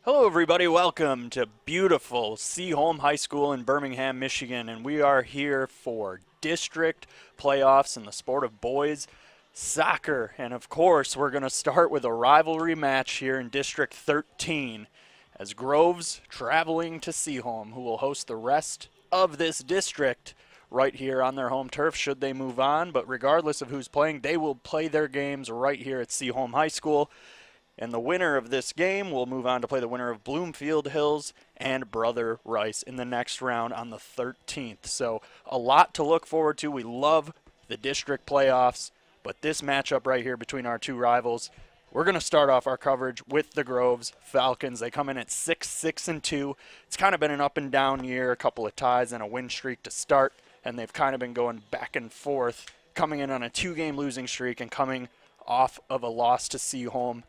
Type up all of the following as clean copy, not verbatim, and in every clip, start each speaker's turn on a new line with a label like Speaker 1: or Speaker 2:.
Speaker 1: Hello everybody, welcome to beautiful Seaholm High School in Birmingham, Michigan, and we are here for district playoffs in the sport of boys soccer. And of course, we're going to start with a rivalry match here in District 13 as Groves traveling to Seaholm, who will host the rest of this district right here on their home turf should they move on. But regardless of who's playing, they will play their games right here at Seaholm High School. And the winner of this game will move on to play the winner of Bloomfield Hills and Brother Rice in the next round on the 13th. So a lot to look forward to. We love the district playoffs, but this matchup right here between our two rivals, we're going to start off our coverage with the Groves Falcons. They come in at 6-6-2. It's kind of been an up and down year, a couple of ties and a win streak to start, and they've kind of been going back and forth, coming in on a 2-game losing streak and coming off of a loss to Seaholm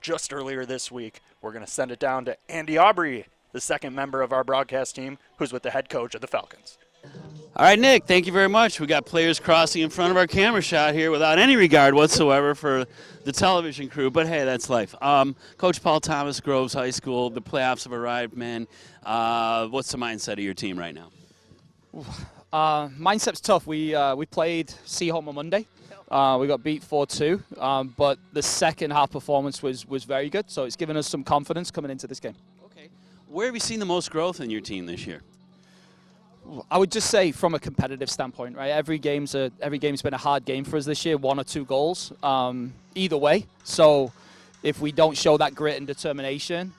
Speaker 1: just earlier this week. We're going to send it down to Andy Aubrey, the second member of our broadcast team, who's with the head coach of the Falcons.
Speaker 2: All right, Nick, thank you very much. We got players crossing in front of our camera shot here without any regard whatsoever for the television crew, but hey, that's life. Coach Paul Thomas, Groves High School, the playoffs have arrived, man. What's the mindset of your team right now?
Speaker 3: Mindset's tough. We played Seaholm on Monday. We got beat 4-2, but the second half performance was very good, so it's given us some confidence coming into this game.
Speaker 2: Okay. Where have you seen the most growth in your team this year?
Speaker 3: I would just say from a competitive standpoint, right? Every game's been a hard game for us this year, 1 or 2 goals, either way. So if we don't show that grit and determination,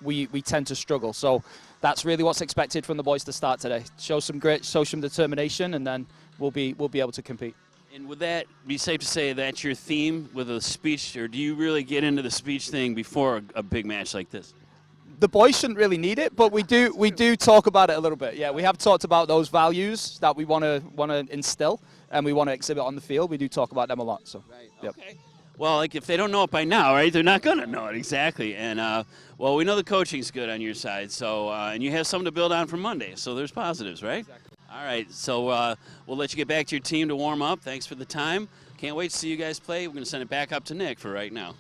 Speaker 3: we tend to struggle. So that's really what's expected from the boys to start today. Show some grit, show some determination, and then we'll be able to compete.
Speaker 2: And would that be safe to say that's your theme with a speech, or do you really get into the speech thing before a big match like this?
Speaker 3: The boys shouldn't really need it, but we do talk about it a little bit. Yeah, we have talked about those values that we want to instill and we want to exhibit on the field. We do talk about them a lot. So,
Speaker 2: right.
Speaker 3: Yep.
Speaker 2: Okay. Well, like if they don't know it by now, right? They're not going to know it exactly. And well, we know the coaching's good on your side, so and you have something to build on for Monday. So there's positives, right? Exactly. All right, so we'll let you get back to your team to warm up. Thanks for the time. Can't wait to see you guys play. We're going to send it back up to Nick for right now.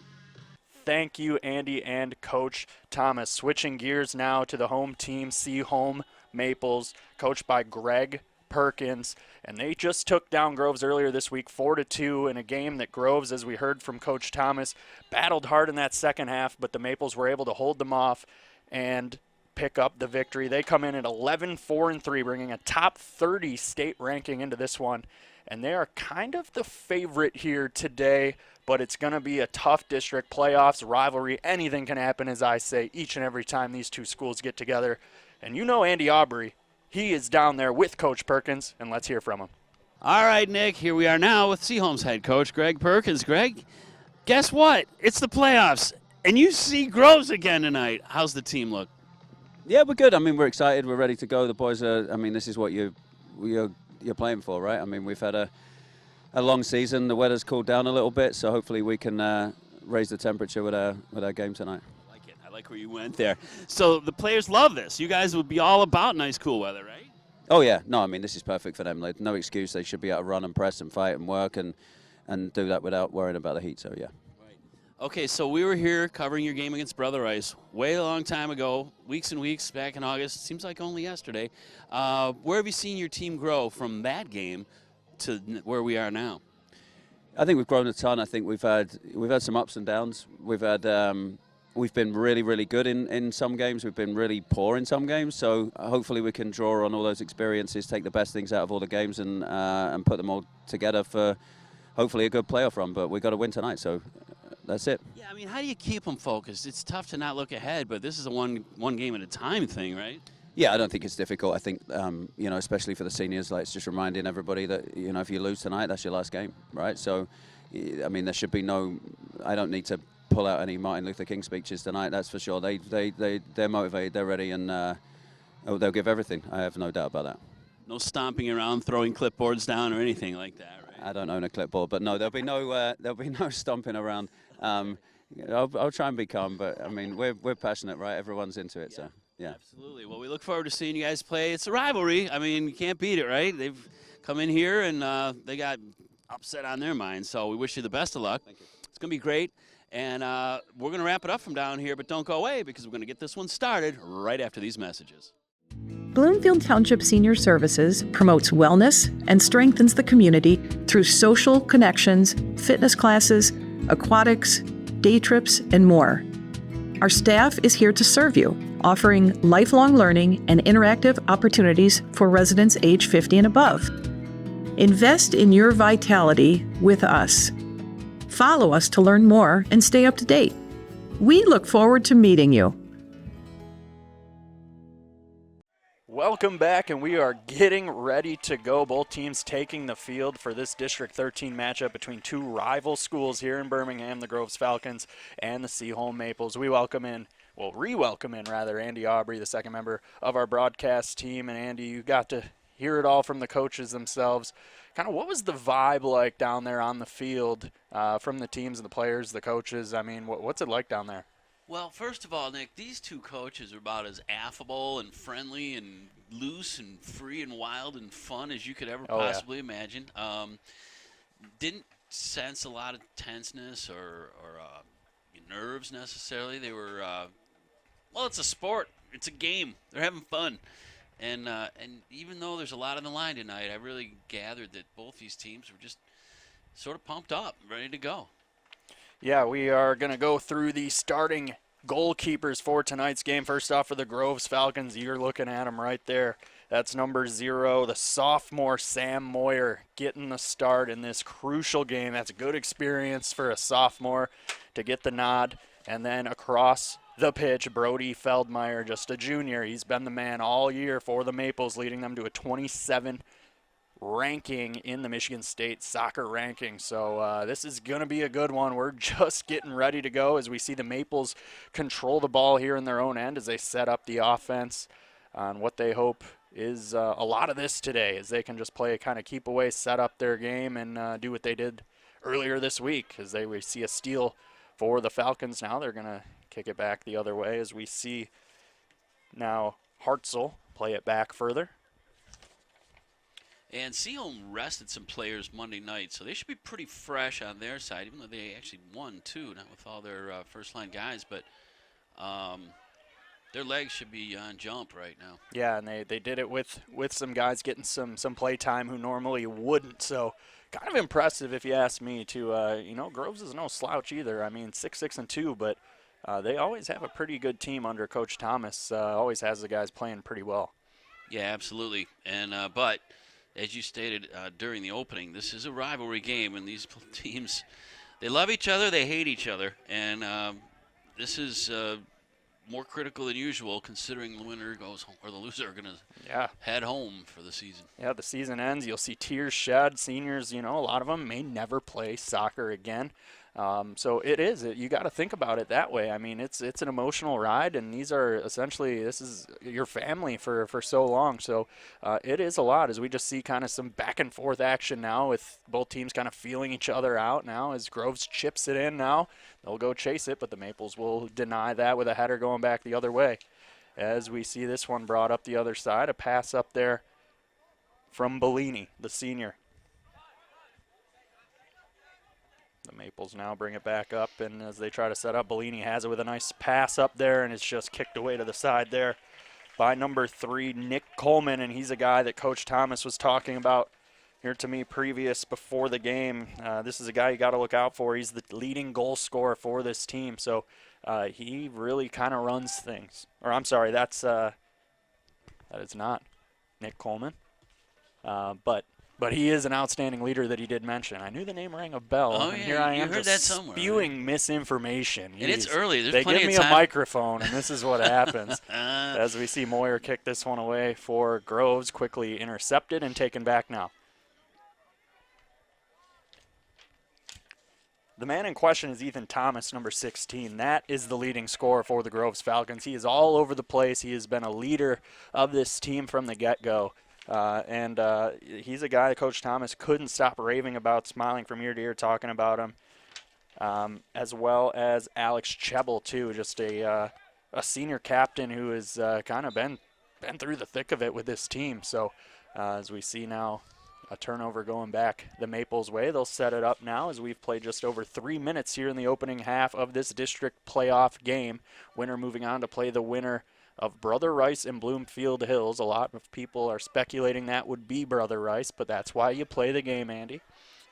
Speaker 1: Thank you, Andy and Coach Thomas. Switching gears now to the home team, Seaholm Maples, coached by Greg Perkins. And they just took down Groves earlier this week, 4-2, in a game that Groves, as we heard from Coach Thomas, battled hard in that second half, but the Maples were able to hold them off and pick up the victory. They come in at 11-4-3, bringing a top 30 state ranking into this one. And they are kind of the favorite here today, but it's going to be a tough district playoffs rivalry. Anything can happen, as I say, each and every time these two schools get together. And you know Andy Aubrey, he is down there with Coach Perkins, and let's hear from him.
Speaker 2: All right, Nick, here we are now with Seaholm's head coach, Greg Perkins. Greg, guess what? It's the playoffs, and you see Groves again tonight. How's the team look?
Speaker 4: Yeah, we're good. I mean, we're excited. We're ready to go. The boys are, I mean, this is what you're playing for, right? I mean, we've had a long season. The weather's cooled down a little bit, so hopefully we can raise the temperature with our game tonight.
Speaker 2: I like it. I like where you went there. So the players love this. You guys would be all about nice, cool weather, right?
Speaker 4: Oh, yeah. No, I mean, this is perfect for them. Like, no excuse. They should be able to run and press and fight and work and do that without worrying about the heat, so yeah.
Speaker 2: Okay, so we were here covering your game against Brother Rice way a long time ago, weeks and weeks back in August. Seems like only yesterday. Where have you seen your team grow from that game to where we are now?
Speaker 4: I think we've grown a ton. I think we've had some ups and downs. We've been really, really good in some games. We've been really poor in some games. So hopefully we can draw on all those experiences, take the best things out of all the games, and put them all together for hopefully a good playoff run. But we've got to win tonight, so that's it.
Speaker 2: Yeah, I mean, how do you keep them focused? It's tough to not look ahead, but this is a one game at a time thing, right?
Speaker 4: Yeah, I don't think it's difficult. I think, especially for the seniors, like it's just reminding everybody that, if you lose tonight, that's your last game, right? So, I mean, there should be I don't need to pull out any Martin Luther King speeches tonight, that's for sure. They're motivated, they're ready, and they'll give everything. I have no doubt about that.
Speaker 2: No stomping around, throwing clipboards down or anything like that, right?
Speaker 4: I don't own a clipboard, but no, there'll be no stomping around. I'll try and be calm, but I mean, we're passionate, right? Everyone's into it, so yeah.
Speaker 2: Absolutely. Well, we look forward to seeing you guys play. It's a rivalry. I mean, you can't beat it, right? They've come in here and they got upset on their minds, so we wish you the best of luck.
Speaker 4: Thank you.
Speaker 2: It's going to be great. And we're going to wrap it up from down here, but don't go away because we're going to get this one started right after these messages.
Speaker 5: Bloomfield Township Senior Services promotes wellness and strengthens the community through social connections, fitness classes, aquatics, day trips, and more. Our staff is here to serve you, offering lifelong learning and interactive opportunities for residents age 50 and above. Invest in your vitality with us. Follow us to learn more and stay up to date. We look forward to meeting you.
Speaker 1: Welcome back, and we are getting ready to go. Both teams taking the field for this District 13 matchup between two rival schools here in Birmingham, the Groves Falcons and the Seaholm Maples. We re-welcome in, Andy Aubrey, the second member of our broadcast team. And Andy, you got to hear it all from the coaches themselves. Kind of what was the vibe like down there on the field from the teams and the players, the coaches? I mean, what's it like down there?
Speaker 2: Well, first of all, Nick, these two coaches are about as affable and friendly and loose and free and wild and fun as you could ever possibly imagine. Didn't sense a lot of tenseness or nerves necessarily. They were, it's a sport. It's a game. They're having fun. And even though there's a lot on the line tonight, I really gathered that both these teams were just sort of pumped up, ready to go.
Speaker 1: Yeah, we are going to go through the starting goalkeepers for tonight's game. First off, for the Groves Falcons, you're looking at them right there. That's number 0, the sophomore Sam Moyer, getting the start in this crucial game. That's a good experience for a sophomore to get the nod. And then across the pitch, Brody Feldmeyer, just a junior. He's been the man all year for the Maples, leading them to a 27 ranking in the Michigan State soccer ranking. So this is going to be a good one. We're just getting ready to go as we see the Maples control the ball here in their own end as they set up the offense on what they hope is a lot of this today, as they can just play a kind of keep away, set up their game, and do what they did earlier this week as we see a steal for the Falcons. Now they're going to kick it back the other way as we see now Hartzell play it back further.
Speaker 2: And Seaholm rested some players Monday night, so they should be pretty fresh on their side, even though they actually won, too, not with all their first-line guys. But their legs should be on jump right now. Yeah, and they did it with some guys getting some play time who normally wouldn't. So kind of impressive, if you ask me, to, Groves is no slouch either. I mean, 6-6-2, but they always have a pretty good team under Coach Thomas. Always has the guys playing pretty well. Yeah, absolutely. And but as you stated during the opening, this is a rivalry game, and these teams, they love each other, they hate each other, and this is more critical than usual, considering the winner goes home, or the loser are going to head home for the season. Yeah, the season ends. You'll see tears shed. Seniors, a lot of them may never play soccer again. So it is. You got to think about it that way. I mean, it's an emotional ride, and these are essentially, this is your family for so long. So it is a lot as we just see kind of some back and forth action now with both teams kind of feeling each other out now as Groves chips it in now. They'll go chase it, but the Maples will deny that with a header going back the other way. As we see this one brought up the other side, a pass up there from Bellini, the senior. The Maples now bring it back up, and as they try to set up, Bellini has it with a nice pass up there, and it's just kicked away to the side there by number 3, Nick Coleman, and he's a guy that Coach Thomas was talking about here to me before the game. This is a guy you got to look out for. He's the leading goal scorer for this team, so he really kind of runs things. Or I'm sorry, that is not Nick Coleman, But he is an outstanding leader that he did mention. I knew the name rang a bell. Oh,
Speaker 1: and
Speaker 2: yeah,
Speaker 1: here I am
Speaker 2: heard
Speaker 1: just
Speaker 2: that somewhere,
Speaker 1: spewing misinformation.
Speaker 2: And it's early. There's
Speaker 1: they
Speaker 2: plenty
Speaker 1: give me
Speaker 2: of time.
Speaker 1: a microphone, and this is what happens. As we see Moyer kick this one away for Groves, quickly intercepted and taken back now. The man in question is Ethan Thomas, number 16. That is the leading scorer for the Groves Falcons. He is all over the place. He has been a leader of this team from the get-go. And he's a guy that Coach Thomas couldn't stop raving about, smiling from ear to ear, talking about him, as well as Alex Chebel, too, just a senior captain who has kind of been through the thick of it with this team. So as we see now, A turnover going back the Maples way. They'll set it up now as we've played just over 3 minutes here in the opening half of this district playoff game. Winner moving on to play the winner of Brother Rice and Bloomfield Hills. A lot of people are speculating that would be Brother Rice, but that's why you play the game, Andy.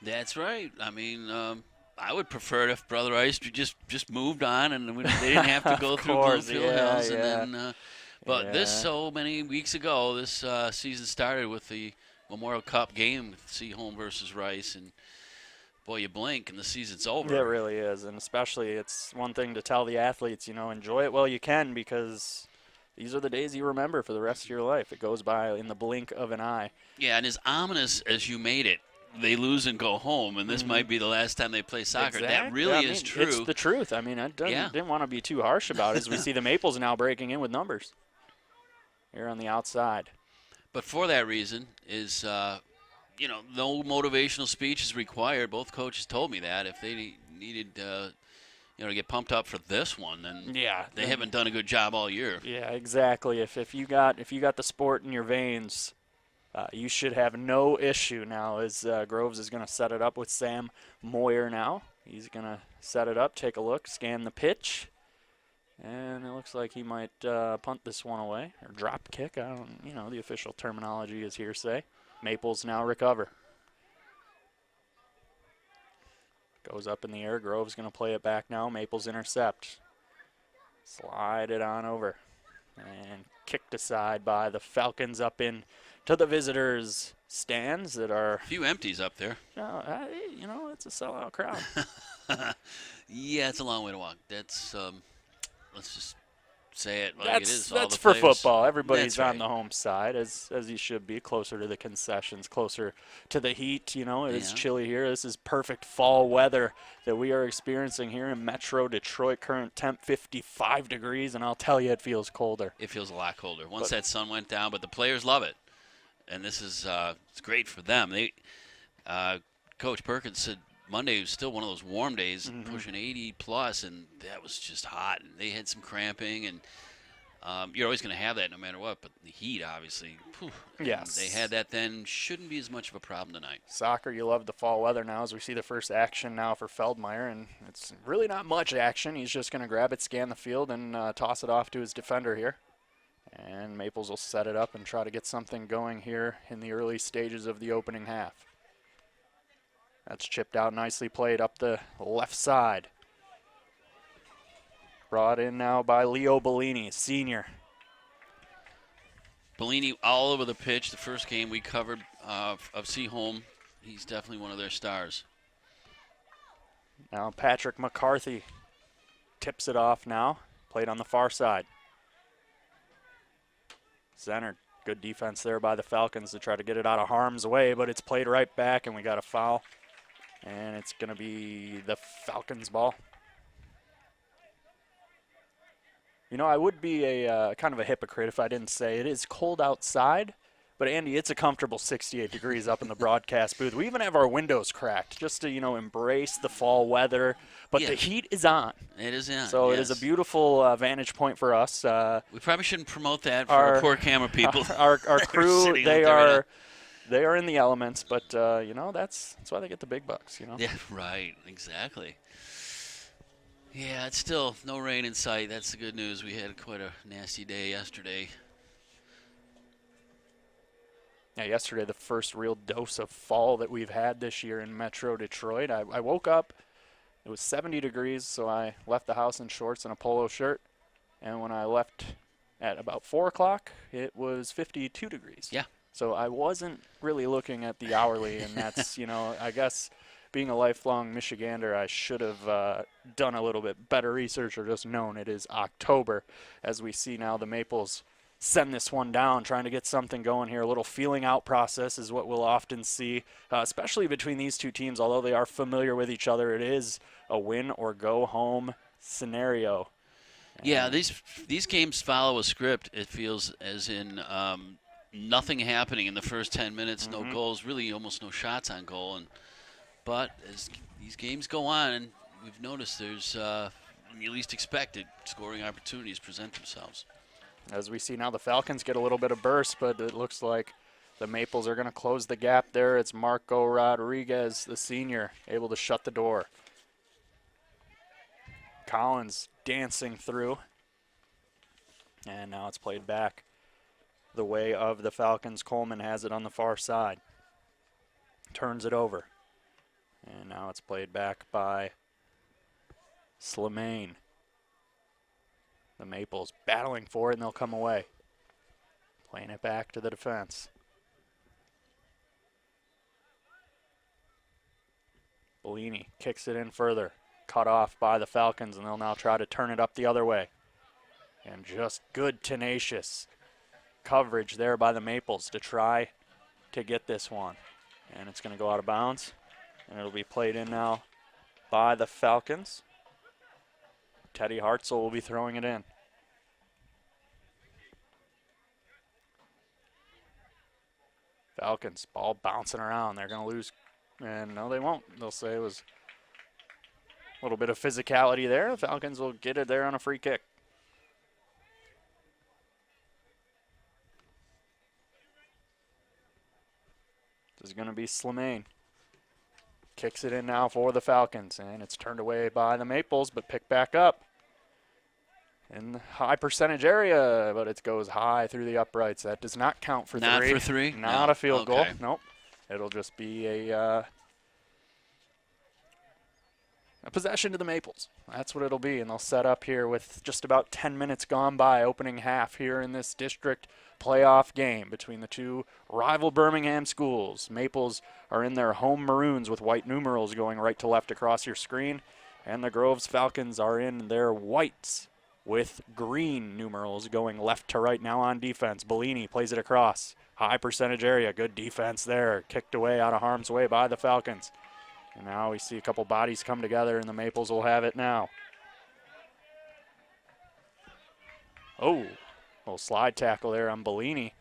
Speaker 2: That's right. I mean, I would prefer it if Brother Rice just moved on and they didn't have to go through Bloomfield Hills. And then, but this so many weeks ago, this season started with the Memorial Cup game with Seaholm versus Rice, and boy, you blink and the season's over.
Speaker 1: It really is, and especially it's one thing to tell the athletes, enjoy it while you can, because these are the days you remember for the rest of your life. It goes by in the blink of an eye.
Speaker 2: Yeah, and as ominous as you made it, they lose and go home, and this might be the last time they play soccer.
Speaker 1: Exactly.
Speaker 2: That really is true.
Speaker 1: It's the truth. I mean, I didn't want to be too harsh about it as we see the Maples now breaking in with numbers here on the outside.
Speaker 2: But for that reason is, no motivational speech is required. Both coaches told me that. If they needed, to get pumped up for this one, then they haven't done a good job all year.
Speaker 1: Yeah, exactly. If you got the sport in your veins, you should have no issue now. As Groves is going to set it up with Sam Moyer now. He's going to set it up, take a look, scan the pitch. And it looks like he might punt this one away, or drop kick. I don't, the official terminology is hearsay. Maples now recover. Goes up in the air. Grove's going to play it back now. Maples intercept. Slide it on over. And kicked aside by the Falcons up in to the visitors' stands that are...
Speaker 2: A few empties up there.
Speaker 1: It's a sellout crowd.
Speaker 2: Yeah, it's a long way to walk. That's... let's just say it like it is.
Speaker 1: That's for
Speaker 2: players.
Speaker 1: Football. Everybody's
Speaker 2: That's
Speaker 1: on the home side, as you should be, closer to the concessions, closer to the heat. It is chilly here. This is perfect fall weather that we are experiencing here in Metro Detroit. Current temp 55 degrees, and I'll tell you, it feels colder.
Speaker 2: It feels a lot colder once that sun went down, but the players love it, and this is it's great for them. Coach Perkins said Monday was still one of those warm days, pushing 80 plus, and that was just hot. And they had some cramping, and you're always going to have that no matter what. But the heat, obviously,
Speaker 1: yes,
Speaker 2: they had that then. Shouldn't be as much of a problem tonight.
Speaker 1: Soccer, you love the fall weather now, as we see the first action now for Feldmeyer, and it's really not much action. He's just going to grab it, scan the field, and toss it off to his defender here. And Maples will set it up and try to get something going here in the early stages of the opening half. That's chipped out, nicely played up the left side. Brought in now by Leo Bellini, senior.
Speaker 2: Bellini all over the pitch. The first game we covered of Seaholm, he's definitely one of their stars.
Speaker 1: Now Patrick McCarthy tips it off now. Played on the far side. Centered. Good defense there by the Falcons to try to get it out of harm's way, but it's played right back, and we got a foul. And it's going to be the Falcons' ball. I would be a kind of a hypocrite if I didn't say it is cold outside. But, Andy, it's a comfortable 68 degrees up in the broadcast booth. We even have our windows cracked just to, embrace the fall weather. But the heat is on.
Speaker 2: It is on.
Speaker 1: So it is a beautiful vantage point for us.
Speaker 2: We probably shouldn't promote that for our poor camera people.
Speaker 1: Our crew, they are in the elements, but, that's why they get the big bucks,
Speaker 2: Yeah, right, exactly. Yeah, it's still no rain in sight. That's the good news. We had quite a nasty day yesterday.
Speaker 1: Yeah, yesterday the first real dose of fall that we've had this year in Metro Detroit. I woke up, it was 70 degrees, so I left the house in shorts and a polo shirt. And when I left at about 4 o'clock, it was 52 degrees.
Speaker 2: Yeah.
Speaker 1: So I wasn't really looking at the hourly, and that's, I guess being a lifelong Michigander, I should have done a little bit better research or just known it is October. As we see now the Maples send this one down, trying to get something going here. A little feeling out process is what we'll often see, especially between these two teams. Although they are familiar with each other, it is a win or go home scenario.
Speaker 2: Yeah, these games follow a script. It feels as in nothing happening in the first 10 minutes, no goals, really almost no shots on goal. But as these games go on, and we've noticed there's, when you least expected, scoring opportunities present themselves.
Speaker 1: As we see now, the Falcons get a little bit of burst, but it looks like The Maples are going to close the gap there. It's Marco Rodriguez, the senior, able to shut the door. Collins dancing through. And now it's played back the way of the Falcons. Coleman has it on the far side. Turns it over. And now it's played back by Slimane. The Maples battling for it, and they'll come away. Playing it back to the defense. Bellini kicks it in further. Cut off by the Falcons, and they'll now try to turn it up the other way. And just good, tenacious coverage there by the Maples to try to get this one. And it's going to go out of bounds, and it'll be played in now by the Falcons. Teddy Hartzell will be throwing it in. Falcons, ball bouncing around. They're going to lose. And no, they won't. They'll say it was a little bit of physicality there. The Falcons will get it there on a free kick. This is going to be Slimane. Kicks it in now for the Falcons, and it's turned away by the Maples, but picked back up in the high percentage area, but it goes high through the uprights. That does not count for three.
Speaker 2: Not for three?
Speaker 1: Not
Speaker 2: No.
Speaker 1: a field goal.
Speaker 2: Okay.
Speaker 1: Nope. It'll just be a possession to the Maples. That's what it'll be, and they'll set up here with just about 10 minutes gone by, opening half here in this district playoff game between the two rival Birmingham schools. Maples are in their home maroons with white numerals going right to left across your screen, and the Groves Falcons are in their whites with green numerals going left to right now on defense. Bellini plays it across. High percentage area. Good defense there. Kicked away out of harm's way by the Falcons. And now we see a couple bodies come together, and the Maples will have it now. Oh, little slide tackle there on Bellini.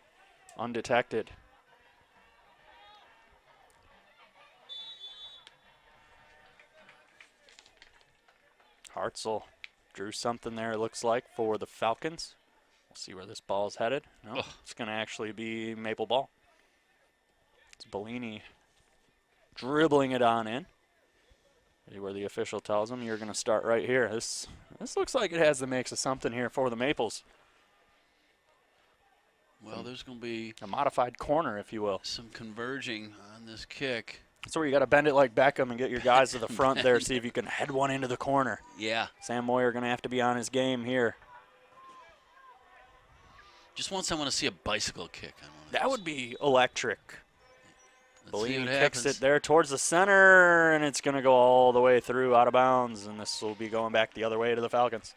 Speaker 1: Undetected. Hartzell drew something there, it looks like, for the Falcons. We'll see where this ball's headed. No, it's going to actually be Maple ball. It's Bellini dribbling it on in. See where the official tells him you're going to start right here. This looks like it has the makes of something here for the Maples.
Speaker 2: Well, there's going to be
Speaker 1: a modified corner, if you will.
Speaker 2: Some converging on this kick.
Speaker 1: That's where you got to bend it like Beckham and get your guys to the front there, see if you can head one into the corner.
Speaker 2: Yeah.
Speaker 1: Sam Moyer going to have to be on his game here.
Speaker 2: Just want someone to see a bicycle kick on one of
Speaker 1: That
Speaker 2: those.
Speaker 1: would be electric.
Speaker 2: Let's see what
Speaker 1: Bellini kicks
Speaker 2: happens.
Speaker 1: it there towards the center, and it's going to go all the way through out of bounds, and this will be going back the other way to the Falcons.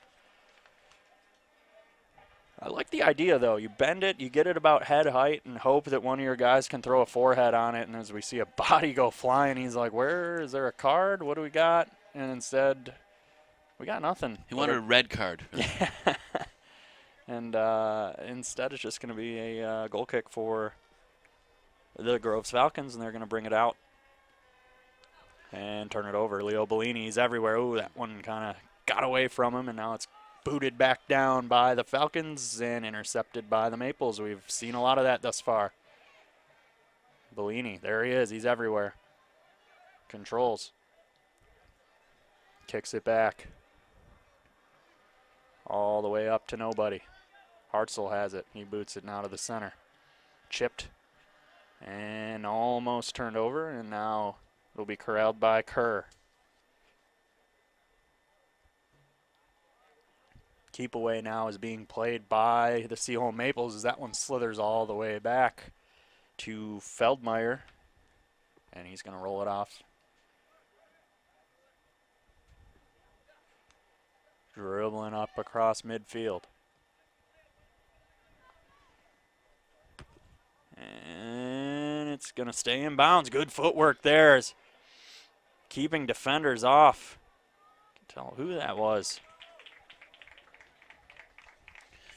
Speaker 1: I like the idea, though. You bend it, you get it about head height, and hope that one of your guys can throw a forehead on it, and as we see a body go flying, he's like, where? Is there a card? What do we got? And instead, we got nothing.
Speaker 2: He wanted a red card.
Speaker 1: Yeah. And instead, it's just going to be a goal kick for the Groves Falcons, and they're going to bring it out and turn it over. Leo Bellini, he's everywhere. Oh, that one kind of got away from him, and now it's booted back down by the Falcons and intercepted by the Maples. We've seen a lot of that thus far. Bellini, there he is. He's everywhere. Controls. Kicks it back. All the way up to nobody. Hartzell has it. He boots it now to the center. Chipped. And almost turned over, and now it'll be corralled by Kerr. Keep away now is being played by the Seaholm Maples as that one slithers all the way back to Feldmeyer, and he's going to roll it off. Dribbling up across midfield. And it's going to stay in bounds. Good footwork there. Is keeping defenders off. Can't tell who that was.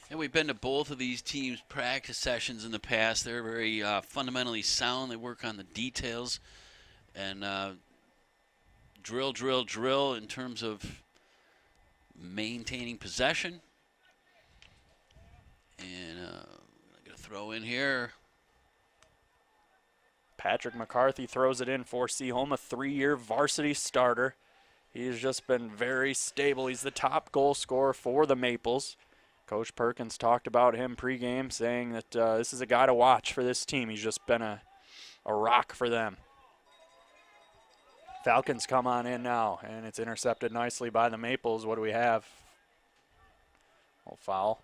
Speaker 2: Yeah, we've been to both of these teams' practice sessions in the past. They're very fundamentally sound. They work on the details and drill, drill, drill in terms of maintaining possession. And I'm going to throw in here.
Speaker 1: Patrick McCarthy throws it in for Seaholm, a 3-year varsity starter. He's just been very stable. He's the top goal scorer for the Maples. Coach Perkins talked about him pregame, saying that this is a guy to watch for this team. He's just been a rock for them. Falcons come on in now, and it's intercepted nicely by the Maples. What do we have? Oh, foul.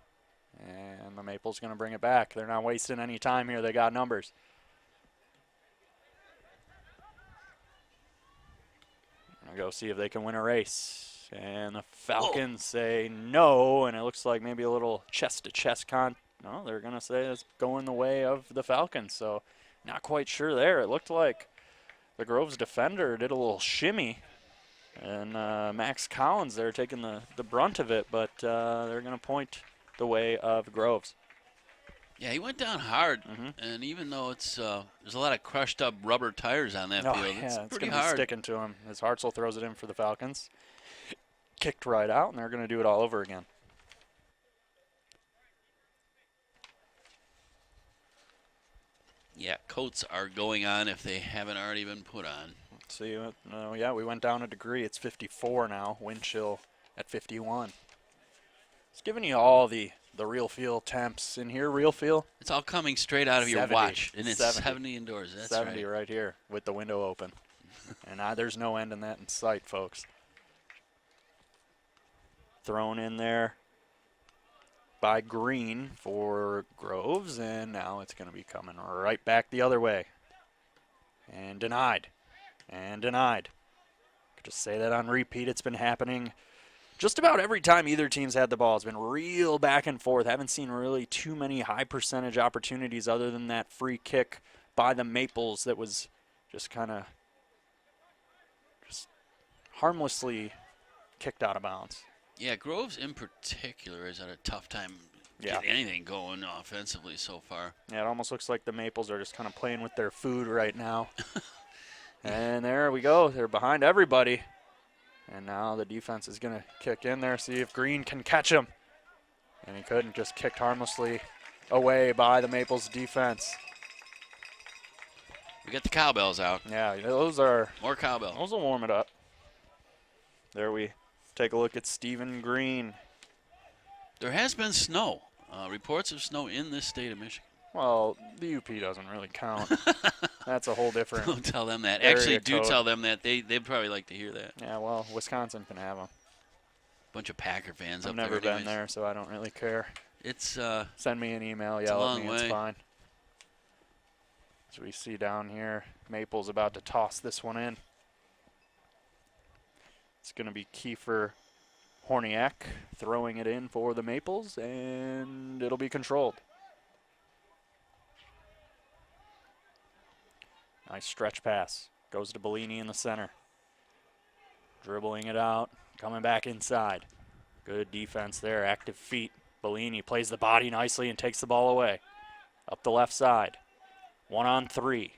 Speaker 1: And the Maples going to bring it back. They're not wasting any time here. They got numbers. I'll go see if they can win a race. And the Falcons say no, and it looks like maybe a little chest-to-chest No, they're going to say it's going the way of the Falcons, so not quite sure there. It looked like the Groves defender did a little shimmy, and Max Collins there taking the brunt of it, but they're going to point the way of Groves.
Speaker 2: Yeah, he went down hard, and even though it's there's a lot of crushed up rubber tires on that field,
Speaker 1: Yeah, it's
Speaker 2: pretty
Speaker 1: going to be
Speaker 2: hard.
Speaker 1: sticking to him. As Hartzell throws it in for the Falcons. Kicked right out, and they're going to do it all over again.
Speaker 2: Yeah, coats are going on if they haven't already been put on.
Speaker 1: Let's see, yeah, we went down a degree. It's 54 now, wind chill at 51. It's giving you all the real feel temps in here. Real feel?
Speaker 2: It's all coming straight out of your
Speaker 1: 70,
Speaker 2: watch, and it's
Speaker 1: 70.
Speaker 2: 70 indoors. That's
Speaker 1: 70
Speaker 2: right.
Speaker 1: right here with the window open. And there's no end in that in sight, folks. Thrown in there by Green for Groves, and now it's going to be coming right back the other way. And denied. And denied. Could just say that on repeat. It's been happening just about every time either team's had the ball. It's been real back and forth. Haven't seen really too many high percentage opportunities other than that free kick by the Maples that was just kind of just harmlessly kicked out of bounds.
Speaker 2: Yeah, Groves in particular has had a tough time getting anything going offensively so far.
Speaker 1: Yeah, it almost looks like the Maples are just kind of playing with their food right now. And there we go. They're behind everybody. And now the defense is going to kick in there, see if Green can catch him. And he couldn't, just kicked harmlessly away by the Maples defense.
Speaker 2: We got the cowbells out.
Speaker 1: Yeah, those are
Speaker 2: More cowbell.
Speaker 1: those will warm it up. There we take a look at Stephen Green.
Speaker 2: There has been snow. Reports of snow in this state of Michigan.
Speaker 1: Well, the UP doesn't really count. That's a whole different.
Speaker 2: Don't tell them that.
Speaker 1: area
Speaker 2: Actually, do
Speaker 1: code.
Speaker 2: tell them that. They'd probably like to hear that.
Speaker 1: Yeah, well, Wisconsin can have them.
Speaker 2: Bunch of Packer fans
Speaker 1: I've
Speaker 2: up there.
Speaker 1: never been
Speaker 2: anyways.
Speaker 1: there, so I don't really care.
Speaker 2: It's
Speaker 1: Send me an email,
Speaker 2: It's a
Speaker 1: yell at
Speaker 2: long
Speaker 1: me, it's
Speaker 2: way.
Speaker 1: fine. As we see down here, Maple's about to toss this one in. It's going to be Kiefer Horniak throwing it in for the Maples, and it'll be controlled. Nice stretch pass. Goes to Bellini in the center. Dribbling it out, coming back inside. Good defense there, active feet. Bellini plays the body nicely and takes the ball away. Up the left side. 1-on-3.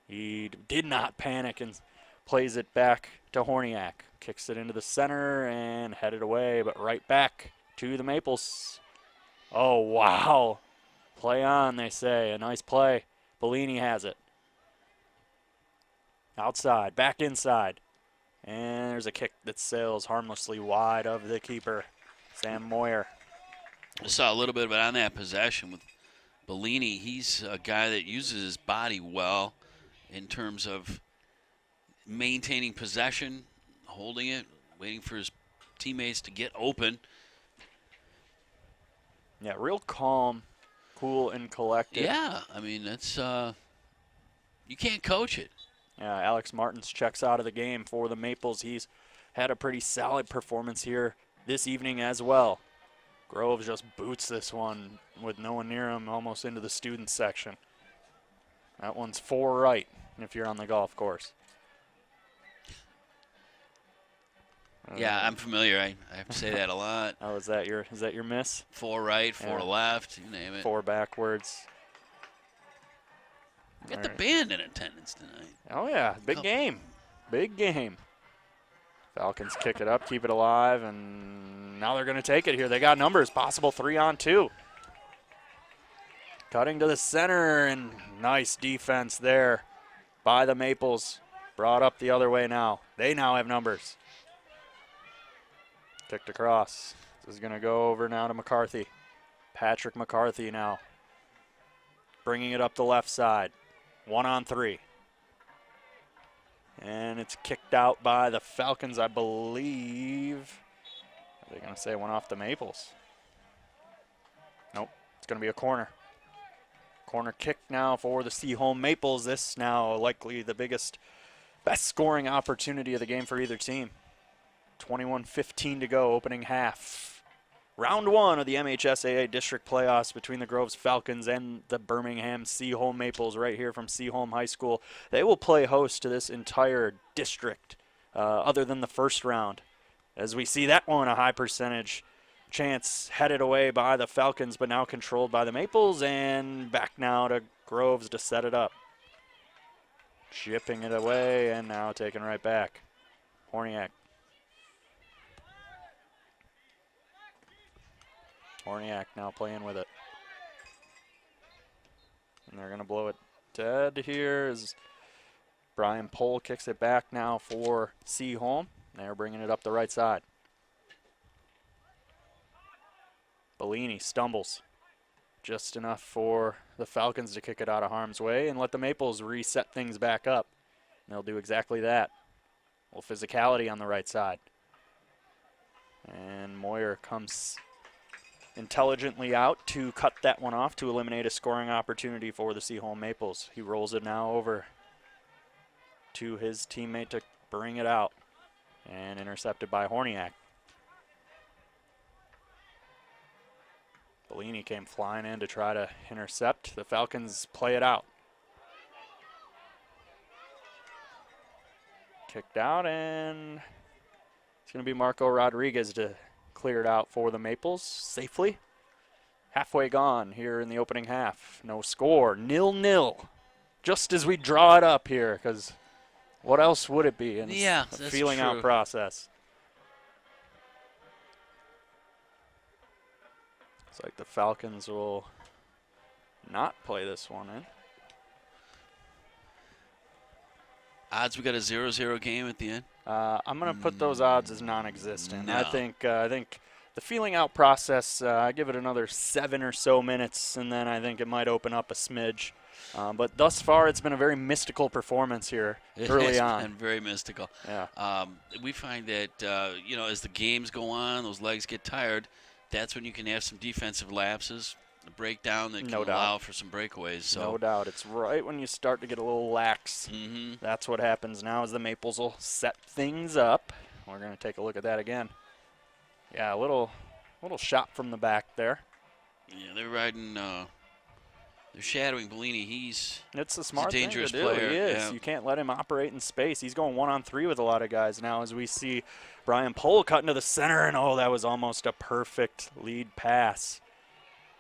Speaker 1: He did not panic and plays it back to Horniak. Kicks it into the center and headed away, but right back to the Maples. Oh, wow. Play on, they say. A nice play. Bellini has it. Outside, back inside. And there's a kick that sails harmlessly wide of the keeper, Sam Moyer.
Speaker 2: I saw a little bit of it on that possession with Bellini. He's a guy that uses his body well in terms of maintaining possession, holding it, waiting for his teammates to get open.
Speaker 1: Yeah, real calm, cool, and collected.
Speaker 2: Yeah, I mean, that's you can't coach it.
Speaker 1: Yeah, Alex Martins checks out of the game for the Maples. He's had a pretty solid performance here this evening as well. Groves just boots this one with no one near him, almost into the student section. That one's 4 right if you're on the golf course.
Speaker 2: Yeah, I'm familiar. I have to say that a lot.
Speaker 1: Oh, is that your miss?
Speaker 2: 4 right, 4
Speaker 1: Yeah.
Speaker 2: left, you name it.
Speaker 1: 4 backwards.
Speaker 2: We got
Speaker 1: All
Speaker 2: the
Speaker 1: right.
Speaker 2: band in attendance tonight.
Speaker 1: Oh yeah, big game. Big game. Falcons kick it up, keep it alive, and now they're going to take it here. They got numbers, possible 3-on-2. Cutting to the center, and nice defense there by the Maples. Brought up the other way now. They now have numbers. Kicked across. This is going to go over now to McCarthy. Patrick McCarthy now. Bringing it up the left side. 1-on-3. And it's kicked out by the Falcons, I believe. Are they going to say it went off the Maples? Nope. It's going to be a corner. Corner kick now for the Seaholm Maples. This now likely the best scoring opportunity of the game for either team. 21:15 to go, opening half. Round 1 of the MHSAA district playoffs between the Groves Falcons and the Birmingham Seaholm Maples right here from Seaholm High School. They will play host to this entire district other than the first round. As we see that one, a high percentage chance headed away by the Falcons, but now controlled by the Maples, and back now to Groves to set it up. Chipping it away and now taken right back. Horniak. Horniak now playing with it. And they're going to blow it dead here as Brian Pohl kicks it back now for Seaholm. They're bringing it up the right side. Bellini stumbles. Just enough for the Falcons to kick it out of harm's way and let the Maples reset things back up. And they'll do exactly that. A little physicality on the right side. And Moyer comes intelligently out to cut that one off to eliminate a scoring opportunity for the Seaholm Maples. He rolls it now over to his teammate to bring it out. And intercepted by Horniak. Bellini came flying in to try to intercept. The Falcons play it out. Kicked out, and it's going to be Marco Rodriguez to clear it out for the Maples safely. Halfway gone here in the opening half. No score, 0-0. Just as we draw it up here, because what else would it be in a feeling out process? Looks like the Falcons will not play this one in.
Speaker 2: Odds we got a 0-0 game at the end?
Speaker 1: I'm going to put those odds as non-existent.
Speaker 2: No.
Speaker 1: I think the feeling out process, I give it another 7 or so minutes, and then I think it might open up a smidge. But thus far, it's been a very mystical performance here early on.
Speaker 2: It's been very mystical.
Speaker 1: Yeah.
Speaker 2: We find that, as the games go on, those legs get tired, that's when you can have some defensive lapses, a breakdown that can allow for some breakaways. So.
Speaker 1: No doubt. It's right when you start to get a little lax.
Speaker 2: Mm-hmm.
Speaker 1: That's what happens now as the Maples will set things up. We're going to take a look at that again. Yeah, a little shot from the back there.
Speaker 2: Yeah, they're riding. They're shadowing Bellini.
Speaker 1: It's a smart
Speaker 2: thing to do.
Speaker 1: Player. He is.
Speaker 2: Yeah.
Speaker 1: You can't let him operate in space. He's going 1-on-3 with a lot of guys now as we see Brian Pohl cutting to the center, and that was almost a perfect lead pass.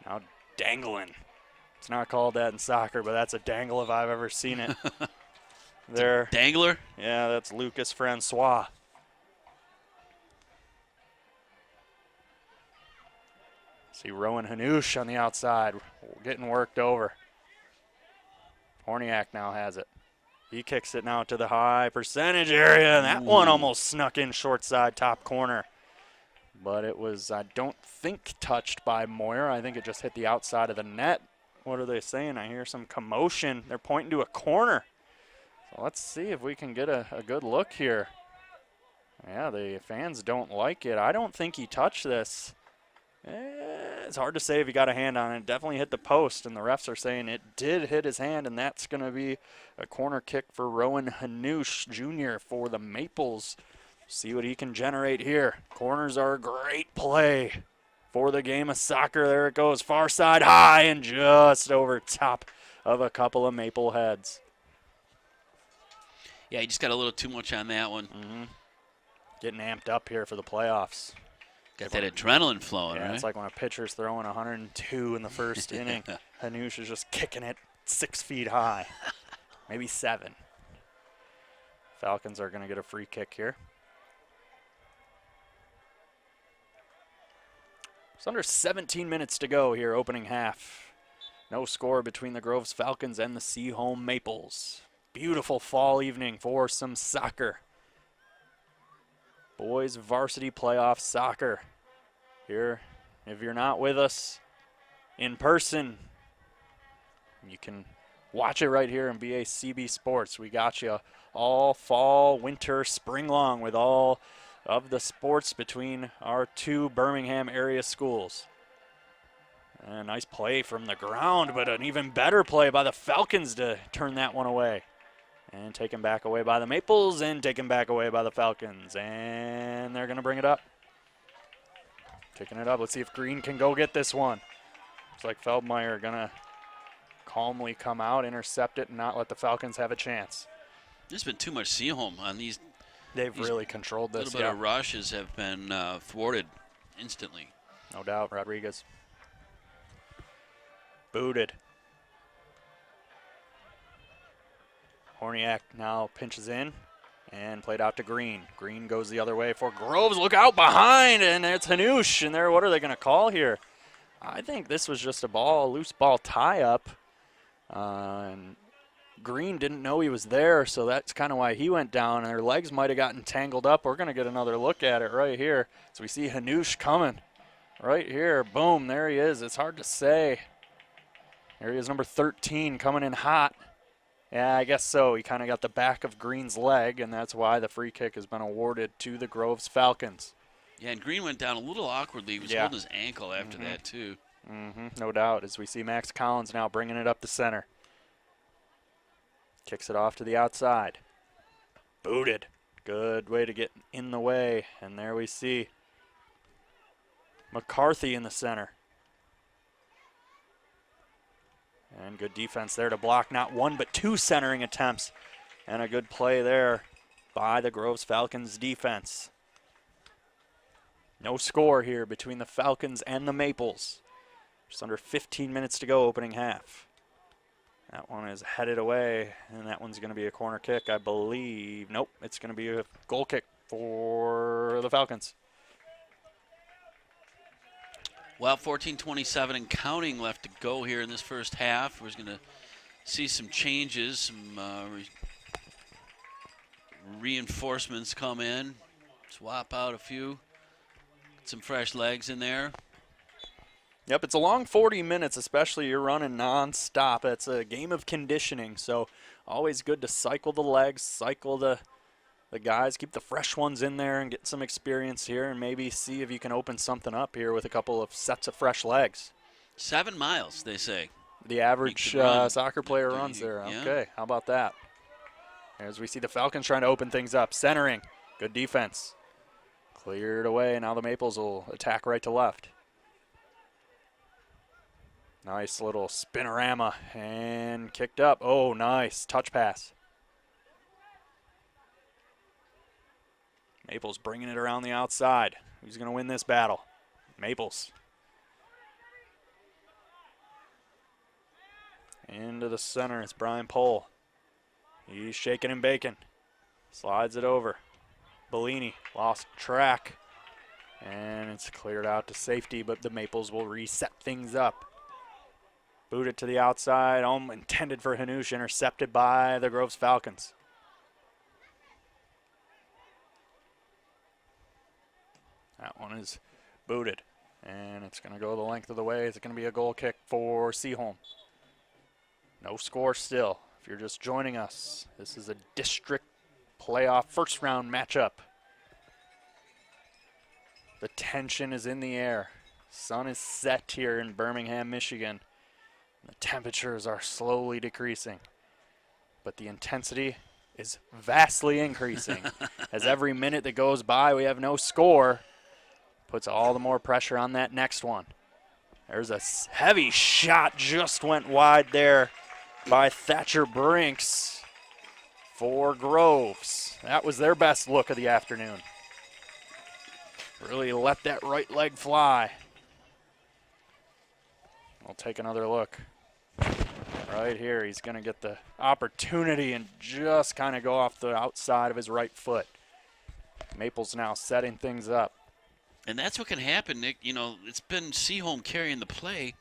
Speaker 1: Now dangling. It's not called that in soccer, but that's a dangle if I've ever seen it. There.
Speaker 2: Dangler?
Speaker 1: Yeah, that's Lucas Francois. See Rowan Hanoush on the outside getting worked over. Horniak now has it. He kicks it now to the high percentage area, and that one almost snuck in short side top corner. But it was, I don't think, touched by Moyer. I think it just hit the outside of the net. What are they saying? I hear some commotion. They're pointing to a corner. So let's see if we can get a good look here. Yeah, the fans don't like it. I don't think he touched this. It's hard to say if he got a hand on it. It definitely hit the post, and the refs are saying it did hit his hand, and that's going to be a corner kick for Rowan Hanoush Jr. for the Maples. See what he can generate here. Corners are a great play for the game of soccer. There it goes, far side high and just over top of a couple of Maple heads.
Speaker 2: Yeah, he just got a little too much on that one.
Speaker 1: Mm-hmm. Getting amped up here for the playoffs.
Speaker 2: Got that adrenaline flowing,
Speaker 1: yeah,
Speaker 2: right?
Speaker 1: It's like when a pitcher's throwing 102 in the first inning. Hanoush is just kicking it 6 feet high, maybe 7. Falcons are going to get a free kick here. It's under 17 minutes to go here, opening half. No score between the Groves Falcons and the Seaholm Maples. Beautiful fall evening for some soccer. Boys varsity playoff soccer. Here, if you're not with us in person, you can watch it right here in BACB Sports. We got you all fall, winter, spring long with all of the sports between our two Birmingham area schools. A nice play from the ground, but an even better play by the Falcons to turn that one away. And taken back away by the Maples and taken back away by the Falcons. And they're going to bring it up. Taking it up. Let's see if Green can go get this one. Looks like Feldmeyer going to calmly come out, intercept it, and not let the Falcons have a chance.
Speaker 2: There's been too much Seaholm on these.
Speaker 1: They've really controlled this.
Speaker 2: A little bit of rushes have been thwarted instantly.
Speaker 1: No doubt. Rodriguez. Booted. Horniak now pinches in and played out to Green. Green goes the other way for Groves. Look out behind, and it's Hanush. And there, what are they going to call here? I think this was just a loose ball tie-up. And Green didn't know he was there, so that's kind of why he went down. And their legs might have gotten tangled up. We're going to get another look at it right here. So we see Hanush coming right here. Boom, there he is. It's hard to say. There he is, number 13, coming in hot. Yeah, I guess so. He kind of got the back of Green's leg, and that's why the free kick has been awarded to the Groves Falcons.
Speaker 2: Yeah, and Green went down a little awkwardly. He was holding his ankle after that, too.
Speaker 1: No doubt, as we see Max Collins now bringing it up the center. Kicks it off to the outside. Booted. Good way to get in the way. And there we see McCarthy in the center. And good defense there to block not one but two centering attempts. And a good play there by the Groves Falcons defense. No score here between the Falcons and the Maples. Just under 15 minutes to go, opening half. That one is headed away, and that one's going to be a corner kick, I believe. Nope, it's going to be a goal kick for the Falcons.
Speaker 2: Well, 14:27 and counting left to go here in this first half. We're going to see some changes, some reinforcements come in, swap out a few, get some fresh legs in there.
Speaker 1: Yep, it's a long 40 minutes, especially you're running non-stop. It's a game of conditioning, so always good to cycle the legs, cycle the guys, keep the fresh ones in there and get some experience here and maybe see if you can open something up here with a couple of sets of fresh legs.
Speaker 2: 7 miles, they say.
Speaker 1: The average soccer player runs there.
Speaker 2: Yeah.
Speaker 1: Okay, how about that? As we see the Falcons trying to open things up. Centering, good defense. Cleared away, now the Maples will attack right to left. Nice little spinorama and kicked up. Oh, nice touch pass. Maples bringing it around the outside. Who's going to win this battle? Maples. Into the center, it's Brian Pohl. He's shaking and baking. Slides it over. Bellini lost track. And it's cleared out to safety, but the Maples will reset things up. Boot it to the outside, intended for Hanush, intercepted by the Groves Falcons. That one is booted, and it's going to go the length of the way. It's going to be a goal kick for Seaholm. No score still. If you're just joining us, this is a district playoff first round matchup. The tension is in the air. Sun is set here in Birmingham, Michigan. The temperatures are slowly decreasing, but the intensity is vastly increasing. As every minute that goes by, we have no score. Puts all the more pressure on that next one. There's a heavy shot, just went wide there by Thatcher Brinks for Groves. That was their best look of the afternoon. Really let that right leg fly. We'll take another look. Right here, he's going to get the opportunity and just kind of go off the outside of his right foot. Maples now setting things up.
Speaker 2: And that's what can happen, Nick. You know, it's been Seaholm carrying the play,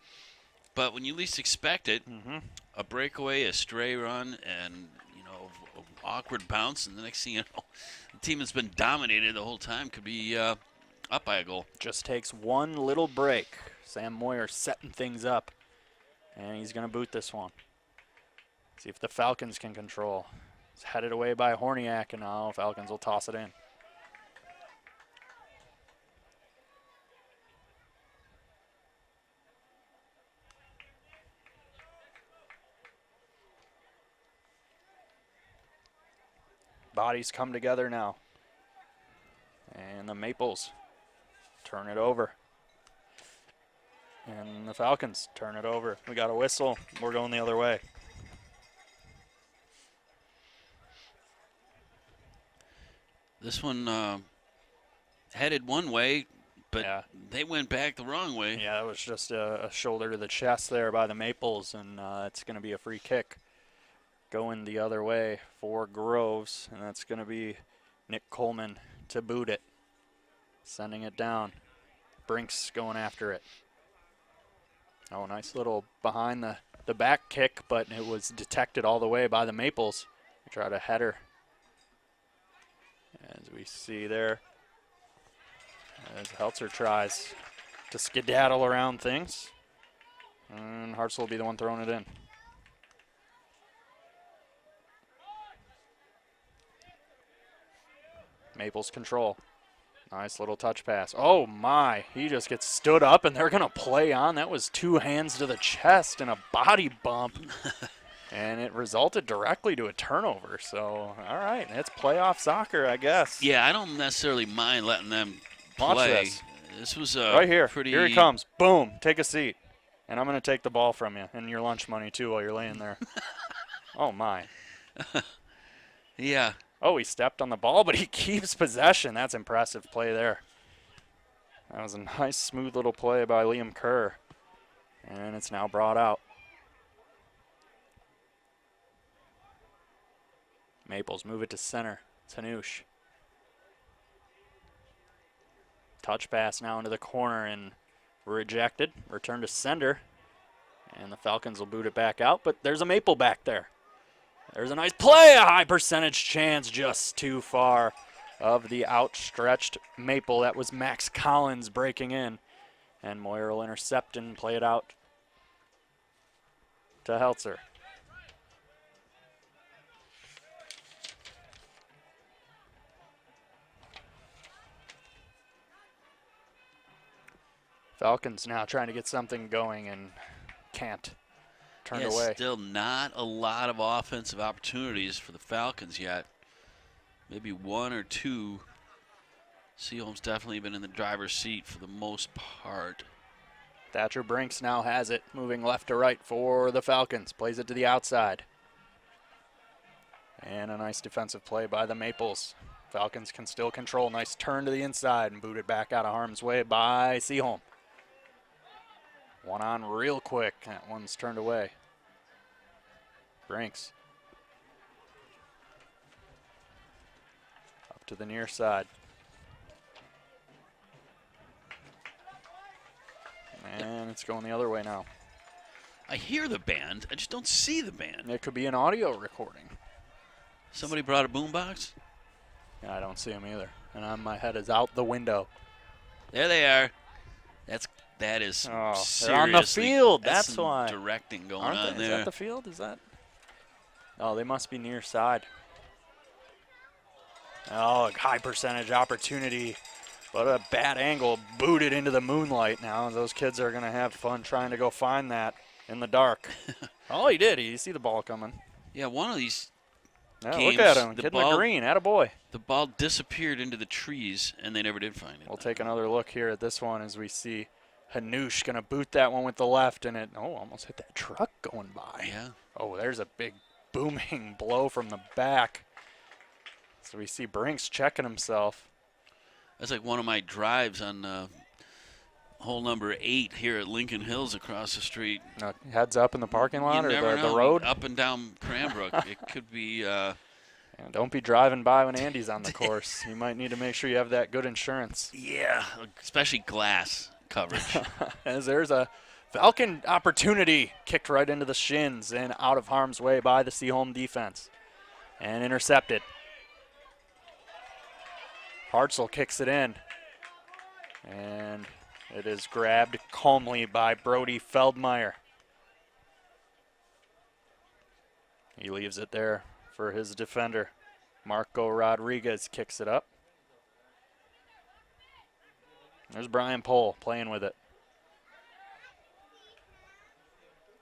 Speaker 2: but when you least expect it,
Speaker 1: Mm-hmm.
Speaker 2: a breakaway, a stray run, and an awkward bounce, and the next thing you know, the team that's been dominated the whole time could be up by a goal.
Speaker 1: Just takes one little break. Sam Moyer setting things up, and he's going to boot this one. See if the Falcons can control. It's headed away by Horniak, and now Falcons will toss it in. Bodies come together now. And the Maples turn it over. And the Falcons turn it over. We got a whistle. We're going the other way.
Speaker 2: This one headed one way, but
Speaker 1: Yeah.
Speaker 2: they went back the wrong way.
Speaker 1: Yeah, that was just a shoulder to the chest there by the Maples, and it's going to be a free kick going the other way for Groves, and that's going to be Nick Coleman to boot it, sending it down. Brinks going after it. Oh, nice little behind the back kick, but it was detected all the way by the Maples. We tried a header, as we see there, as Heltzer tries to skedaddle around things. And Hartzell will be the one throwing it in. Maples control. Nice little touch pass. Oh my, he just gets stood up and they're gonna play on. That was 2 hands to the chest and a body bump. And it resulted directly to a turnover. So, all right, it's playoff soccer, I guess.
Speaker 2: Yeah, I don't necessarily mind letting them
Speaker 1: Watch
Speaker 2: play.
Speaker 1: this.
Speaker 2: Was
Speaker 1: Right here.
Speaker 2: pretty.
Speaker 1: Here he comes. Boom. Take a seat. And I'm going to take the ball from you and your lunch money, too, while you're laying there. Oh, my.
Speaker 2: Yeah.
Speaker 1: Oh, he stepped on the ball, but he keeps possession. That's impressive play there. That was a nice, smooth little play by Liam Kerr. And it's now brought out. Maples move it to center. Tanush. Touch pass now into the corner and rejected. Return to sender. And the Falcons will boot it back out, but there's a Maple back there. There's a nice play, a high percentage chance, just too far of the outstretched Maple. That was Max Collins breaking in. And Moyer will intercept and play it out to Heltzer. Falcons now trying to get something going and can't. Turned away.
Speaker 2: Still not a lot of offensive opportunities for the Falcons yet. Maybe 1 or 2. Seaholm's definitely been in the driver's seat for the most part.
Speaker 1: Thatcher Brinks now has it, moving left to right for the Falcons. Plays it to the outside. And a nice defensive play by the Maples. Falcons can still control. Nice turn to the inside and boot it back out of harm's way by Seaholm. One on real quick. That one's turned away. Brinks. Up to the near side. And it's going the other way now.
Speaker 2: I hear the band. I just don't see the band.
Speaker 1: It could be an audio recording.
Speaker 2: Somebody brought a boombox?
Speaker 1: Yeah, I don't see them either. And my head is out the window.
Speaker 2: There they are. That is
Speaker 1: Oh,
Speaker 2: seriously.
Speaker 1: they're on the field. That's
Speaker 2: some
Speaker 1: why.
Speaker 2: Directing going
Speaker 1: Aren't
Speaker 2: on
Speaker 1: they? Is
Speaker 2: there.
Speaker 1: that the field? Is that? Oh, they must be near side. Oh, a high percentage opportunity. But a bad angle, booted into the moonlight now. Those kids are going to have fun trying to go find that in the dark. Oh, he did. You see the ball coming.
Speaker 2: Yeah, one of these
Speaker 1: Yeah,
Speaker 2: games,
Speaker 1: look at him.
Speaker 2: the
Speaker 1: Kid in
Speaker 2: ball-
Speaker 1: the green. Attaboy.
Speaker 2: the ball disappeared into the trees, and they never did find it.
Speaker 1: We'll take another look here at this one as we see Hanush going to boot that one with the left, and it almost hit that truck going by.
Speaker 2: Yeah.
Speaker 1: Oh, there's a big booming blow from the back. So we see Brinks checking himself.
Speaker 2: That's like one of my drives on hole number 8 here at Lincoln Hills across the street.
Speaker 1: Heads up in the parking lot
Speaker 2: You
Speaker 1: or
Speaker 2: never
Speaker 1: the
Speaker 2: know.
Speaker 1: road.
Speaker 2: Up and down Cranbrook. It could be.
Speaker 1: And don't be driving by when Andy's on the course. You might need to make sure you have that good insurance.
Speaker 2: Yeah, especially glass coverage.
Speaker 1: As there's a Falcon opportunity kicked right into the shins and out of harm's way by the Seaholm defense. And intercepted. Hartzell kicks it in. And it is grabbed calmly by Brody Feldmeyer. He leaves it there for his defender. Marco Rodriguez kicks it up. There's Brian Pohl playing with it.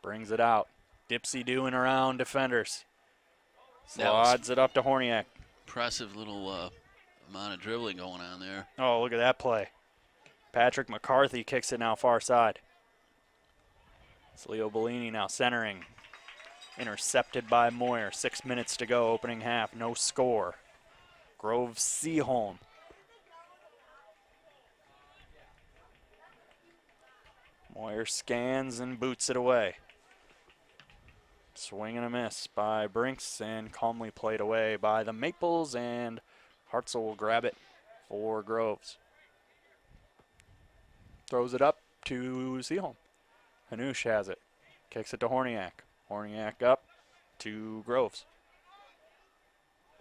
Speaker 1: Brings it out. Dipsy doing around defenders. Slides it up to Horniak.
Speaker 2: Impressive little amount of dribbling going on there.
Speaker 1: Oh, look at that play. Patrick McCarthy kicks it now far side. It's Leo Bellini now centering. Intercepted by Moyer. 6 minutes to go, opening half. No score. Grove Seaholm. Moyer scans and boots it away. Swing and a miss by Brinks and calmly played away by the Maples, and Hartzell will grab it for Groves. Throws it up to Seaholm. Hanush has it. Kicks it to Horniak. Horniak up to Groves.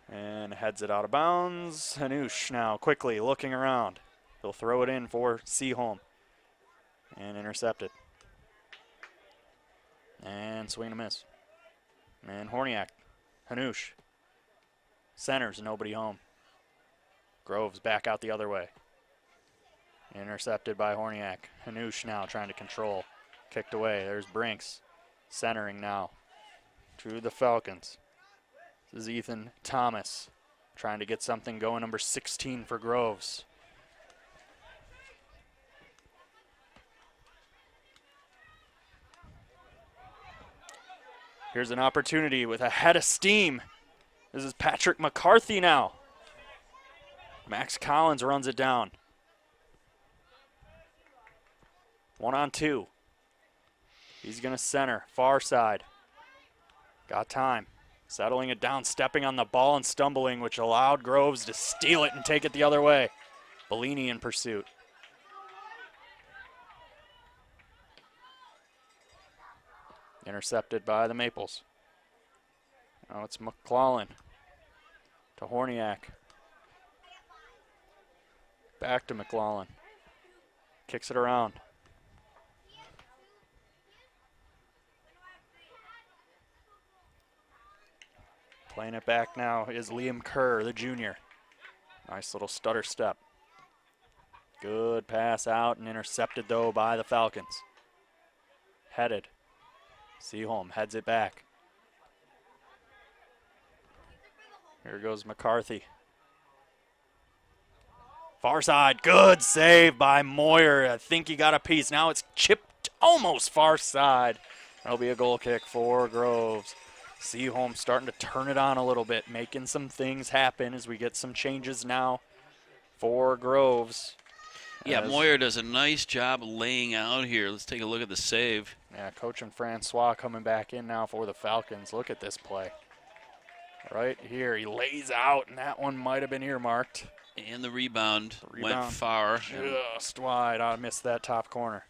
Speaker 1: And heads it out of bounds. Hanush now quickly looking around. He'll throw it in for Seaholm. And intercepted. And swing and a miss. And Horniak. Hanush. Centers, nobody home. Groves back out the other way. Intercepted by Horniak. Hanush now trying to control. Kicked away. There's Brinks. Centering now to the Falcons. This is Ethan Thomas trying to get something going. Number 16 for Groves. Here's an opportunity with a head of steam. This is Patrick McCarthy now. Max Collins runs it down. 1-on-2. He's going to center, far side. Got time. Settling it down, stepping on the ball and stumbling, which allowed Groves to steal it and take it the other way. Bellini in pursuit. Intercepted by the Maples. Now it's McClellan to Horniak. Back to McClellan. Kicks it around. Playing it back now is Liam Kerr, the junior. Nice little stutter step. Good pass out and intercepted, though, by the Falcons. Headed. Seaholm heads it back. Here goes McCarthy. Far side, good save by Moyer. I think he got a piece. Now it's chipped almost far side. That'll be a goal kick for Groves. Seaholm starting to turn it on a little bit, making some things happen as we get some changes now for Groves.
Speaker 2: Yeah, Moyer does a nice job laying out here. Let's take a look at the save.
Speaker 1: Yeah, Coach and Francois coming back in now for the Falcons. Look at this play. Right here, he lays out, and that one might have been earmarked.
Speaker 2: And the rebound went far.
Speaker 1: Just wide. I missed that top corner.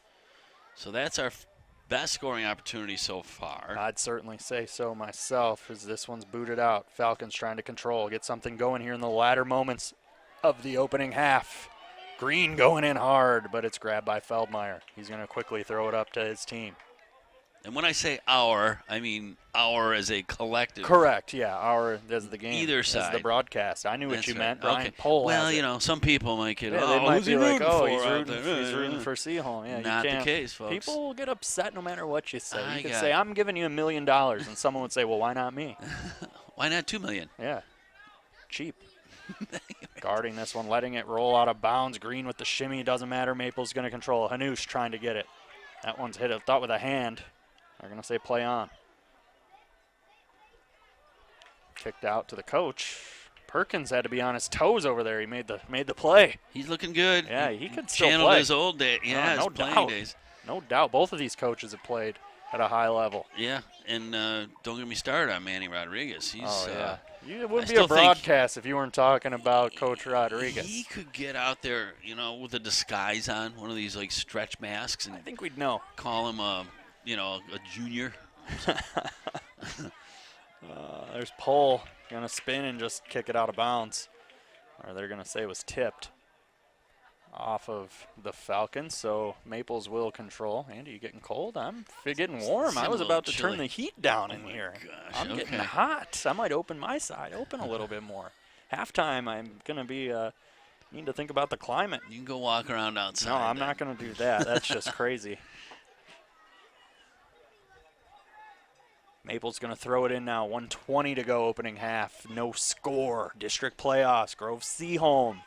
Speaker 2: So that's our best scoring opportunity so far.
Speaker 1: I'd certainly say so myself, as this one's booted out. Falcons trying to control, get something going here in the latter moments of the opening half. Green going in hard, but it's grabbed by Feldmeyer. He's going to quickly throw it up to his team.
Speaker 2: And when I say our, I mean our as a collective.
Speaker 1: Correct, yeah, our as the game.
Speaker 2: Either side.
Speaker 1: As the broadcast. I knew what you meant.
Speaker 2: Okay.
Speaker 1: Brian Pohl
Speaker 2: Well,
Speaker 1: has
Speaker 2: you
Speaker 1: it.
Speaker 2: know, some people might get,
Speaker 1: They might
Speaker 2: who's
Speaker 1: be
Speaker 2: he
Speaker 1: like,
Speaker 2: rooting
Speaker 1: oh,
Speaker 2: for
Speaker 1: he's
Speaker 2: out there?
Speaker 1: he's rooting for Seaholm. Yeah,
Speaker 2: Not
Speaker 1: you
Speaker 2: the
Speaker 1: can't.
Speaker 2: case, folks.
Speaker 1: People will get upset no matter what you say.
Speaker 2: I
Speaker 1: You could
Speaker 2: got
Speaker 1: say,
Speaker 2: it.
Speaker 1: I'm giving you $1 million, and someone would say, well, why not me?
Speaker 2: Why not $2 million?
Speaker 1: Yeah, cheap. Guarding this one, letting it roll out of bounds. Green with the shimmy, doesn't matter. Maple's going to control. Hanush trying to get it. That one's hit, I thought, with a hand. They're going to say play on. Kicked out to the coach. Perkins had to be on his toes over there. He made the play.
Speaker 2: He's looking good.
Speaker 1: Yeah, he could still
Speaker 2: channeled
Speaker 1: play.
Speaker 2: his old day. Yeah,
Speaker 1: no
Speaker 2: his playing
Speaker 1: doubt.
Speaker 2: days.
Speaker 1: No doubt. Both of these coaches have played. at a high level.
Speaker 2: Yeah, and don't get me started on Manny Rodriguez. He's
Speaker 1: It wouldn't be
Speaker 2: still
Speaker 1: a broadcast if you weren't talking about Coach Rodriguez.
Speaker 2: He could get out there, with a disguise on, one of these like stretch masks, and
Speaker 1: I think we'd know.
Speaker 2: call him a junior.
Speaker 1: There's Pohl going to spin and just kick it out of bounds. Or they're going to say it was tipped off of the Falcons, so Maples will control. Andy, you getting cold? I'm getting warm. I was about to turn the heat down in here.
Speaker 2: Gosh,
Speaker 1: I'm getting hot. I might open my side open a little bit more. Halftime, I'm going to be need to think about the climate.
Speaker 2: You can go walk around outside.
Speaker 1: No, I'm not going to do that. That's just crazy. Maple's going to throw it in now. 1:20 to go, opening half. No score. District playoffs. Grove Seaholm.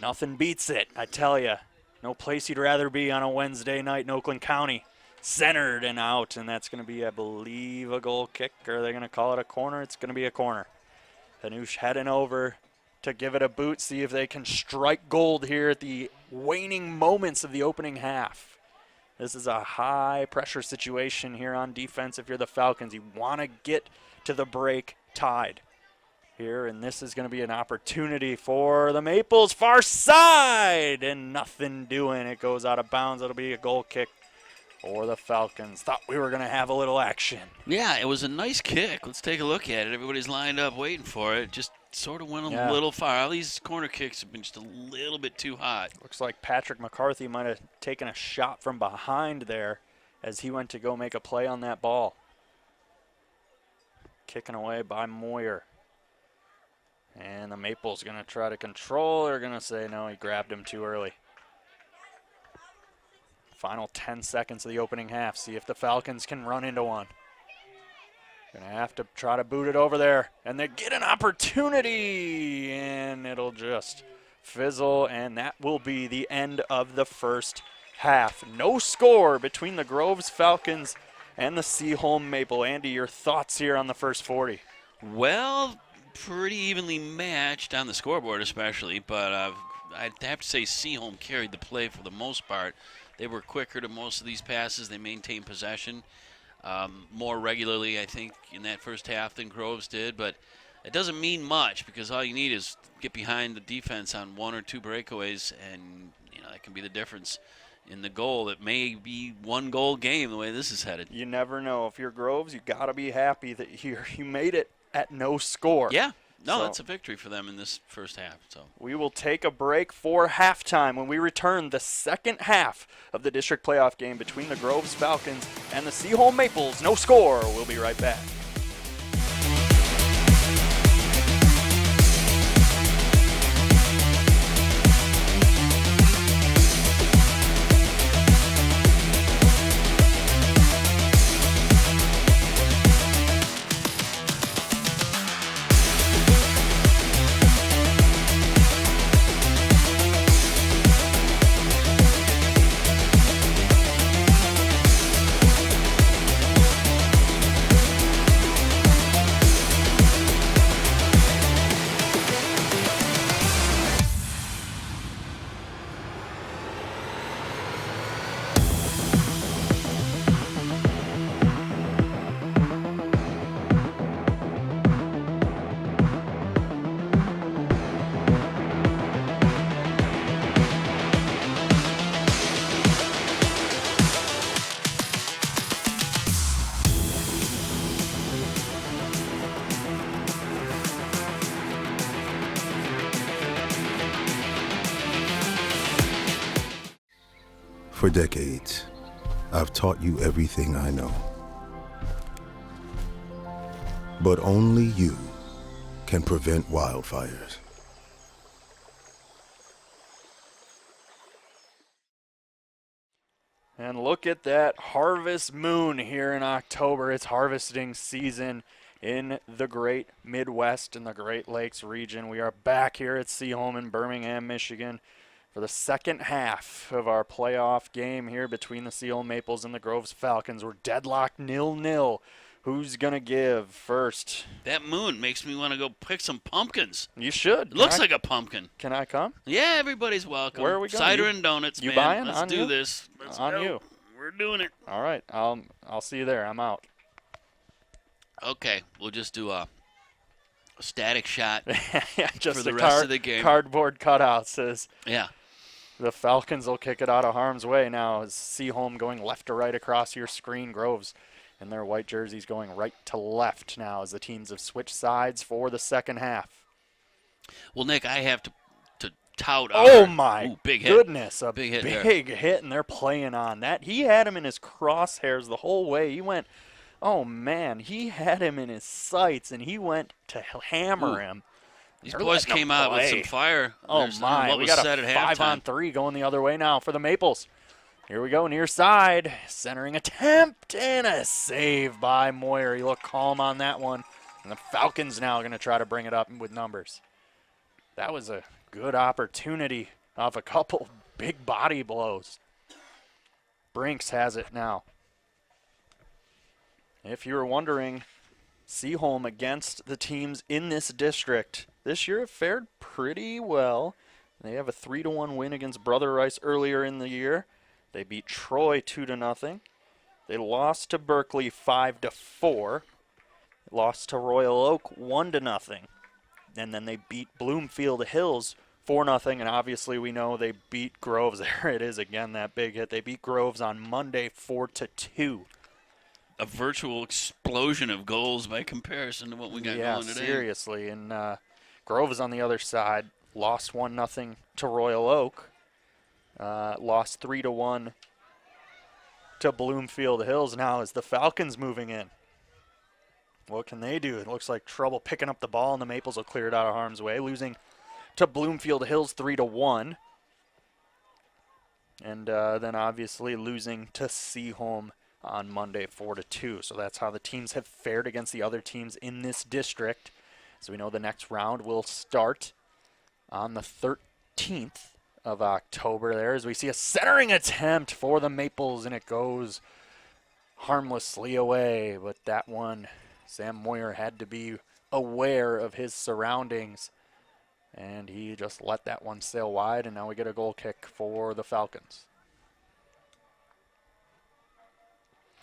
Speaker 1: Nothing beats it, I tell you. No place you'd rather be on a Wednesday night in Oakland County. Centered and out, and that's going to be, I believe, a goal kick. Or are they going to call it a corner? It's going to be a corner. Hanush heading over to give it a boot, see if they can strike gold here at the waning moments of the opening half. This is a high-pressure situation here on defense if you're the Falcons. You want to get to the break tied here, and this is going to be an opportunity for the Maples. Far side, and nothing doing. It goes out of bounds. It'll be a goal kick for the Falcons. Thought we were going to have a little action.
Speaker 2: Yeah, it was a nice kick. Let's take a look at it. Everybody's lined up waiting for it. Just sort of went a little far. All these corner kicks have been just a little bit too hot.
Speaker 1: Looks like Patrick McCarthy might have taken a shot from behind there as he went to go make a play on that ball. Kicking away by Moyer. And the Maples going to try to control. They're going to say, no, he grabbed him too early. Final 10 seconds of the opening half. See if the Falcons can run into one. Going to have to try to boot it over there. And they get an opportunity. And it'll just fizzle. And that will be the end of the first half. No score between the Groves Falcons and the Seaholm Maple. Andy, your thoughts here on the first 40?
Speaker 2: Well, pretty evenly matched on the scoreboard especially, but I'd have to say Seaholm carried the play for the most part. They were quicker to most of these passes. They maintained possession more regularly, I think, in that first half than Groves did, but it doesn't mean much because all you need is get behind the defense on one or two breakaways, and that can be the difference in the goal. It may be one goal game the way this is headed.
Speaker 1: You never know. If you're Groves, you got to be happy that you made it at no score.
Speaker 2: Yeah. No, that's a victory for them in this first half. So
Speaker 1: we will take a break for halftime. When we return, the second half of the district playoff game between the Groves Falcons and the Seaholm Maples. No score. We'll be right back.
Speaker 6: For decades, I've taught you everything I know. But only you can prevent wildfires.
Speaker 1: And look at that harvest moon here in October. It's harvesting season in the Great Midwest and the Great Lakes region. We are back here at Seaholm in Birmingham, Michigan, for the second half of our playoff game here between the Seaholm Maples and the Groves Falcons. We're deadlocked 0-0. Who's going to give first?
Speaker 2: That moon makes me want to go pick some pumpkins.
Speaker 1: You should.
Speaker 2: It looks like a pumpkin.
Speaker 1: Can I come?
Speaker 2: Yeah, everybody's welcome.
Speaker 1: Where are we going?
Speaker 2: Cider and donuts,
Speaker 1: you
Speaker 2: man.
Speaker 1: buying?
Speaker 2: Let's
Speaker 1: on
Speaker 2: do
Speaker 1: you?
Speaker 2: this. Let's
Speaker 1: on
Speaker 2: go.
Speaker 1: you.
Speaker 2: We're doing it.
Speaker 1: All right. I'll see you there. I'm out.
Speaker 2: Okay, we'll just do a static shot
Speaker 1: Yeah, just
Speaker 2: for the
Speaker 1: a
Speaker 2: rest of the game.
Speaker 1: Cardboard cutout says
Speaker 2: Yeah.
Speaker 1: the Falcons will kick it out of harm's way now as Seaholm going left to right across your screen. Groves in their white jerseys going right to left now as the teams have switched sides for the second half.
Speaker 2: Well, Nick, I have to tout
Speaker 1: Oh
Speaker 2: our
Speaker 1: my
Speaker 2: big hit.
Speaker 1: goodness, a
Speaker 2: Big hit there.
Speaker 1: big hit, and they're playing on that. He had him in his crosshairs the whole way. He went, oh man, he had him in his sights, and he went to hammer him.
Speaker 2: These
Speaker 1: They're
Speaker 2: boys
Speaker 1: letting 'em
Speaker 2: came out with
Speaker 1: play.
Speaker 2: some fire.
Speaker 1: Oh
Speaker 2: There's
Speaker 1: my,
Speaker 2: what
Speaker 1: we
Speaker 2: was
Speaker 1: got
Speaker 2: said
Speaker 1: a
Speaker 2: at
Speaker 1: 5-on-3
Speaker 2: halftime.
Speaker 1: going the other way now for the Maples. Here we go, near side, centering attempt, and a save by Moyer. He looked calm on that one, and the Falcons now going to try to bring it up with numbers. That was a good opportunity off a couple big body blows. Brinks has it now. If you were wondering, Seaholm against the teams in this district this year have fared pretty well. They have a 3-1 win against Brother Rice earlier in the year. They beat Troy 2-0. They lost to Berkeley 5-4. Lost to Royal Oak 1-0. And then they beat Bloomfield Hills 4-0. And obviously we know they beat Groves. There it is again, that big hit. They beat Groves on Monday 4-2.
Speaker 2: A virtual explosion of goals by comparison to what we got going today.
Speaker 1: Yeah, seriously. And Groves on the other side lost 1-0 to Royal Oak. Lost 3-1 to Bloomfield Hills. Now is the Falcons moving in. What can they do? It looks like trouble picking up the ball, and the Maples will clear it out of harm's way, losing to Bloomfield Hills 3-1. And then obviously losing to Seaholm on Monday 4-2. So that's how the teams have fared against the other teams in this district. So we know the next round will start on the 13th of October there as we see a centering attempt for the Maples, and it goes harmlessly away. But that one, Sam Moyer had to be aware of his surroundings, and he just let that one sail wide, and now we get a goal kick for the Falcons.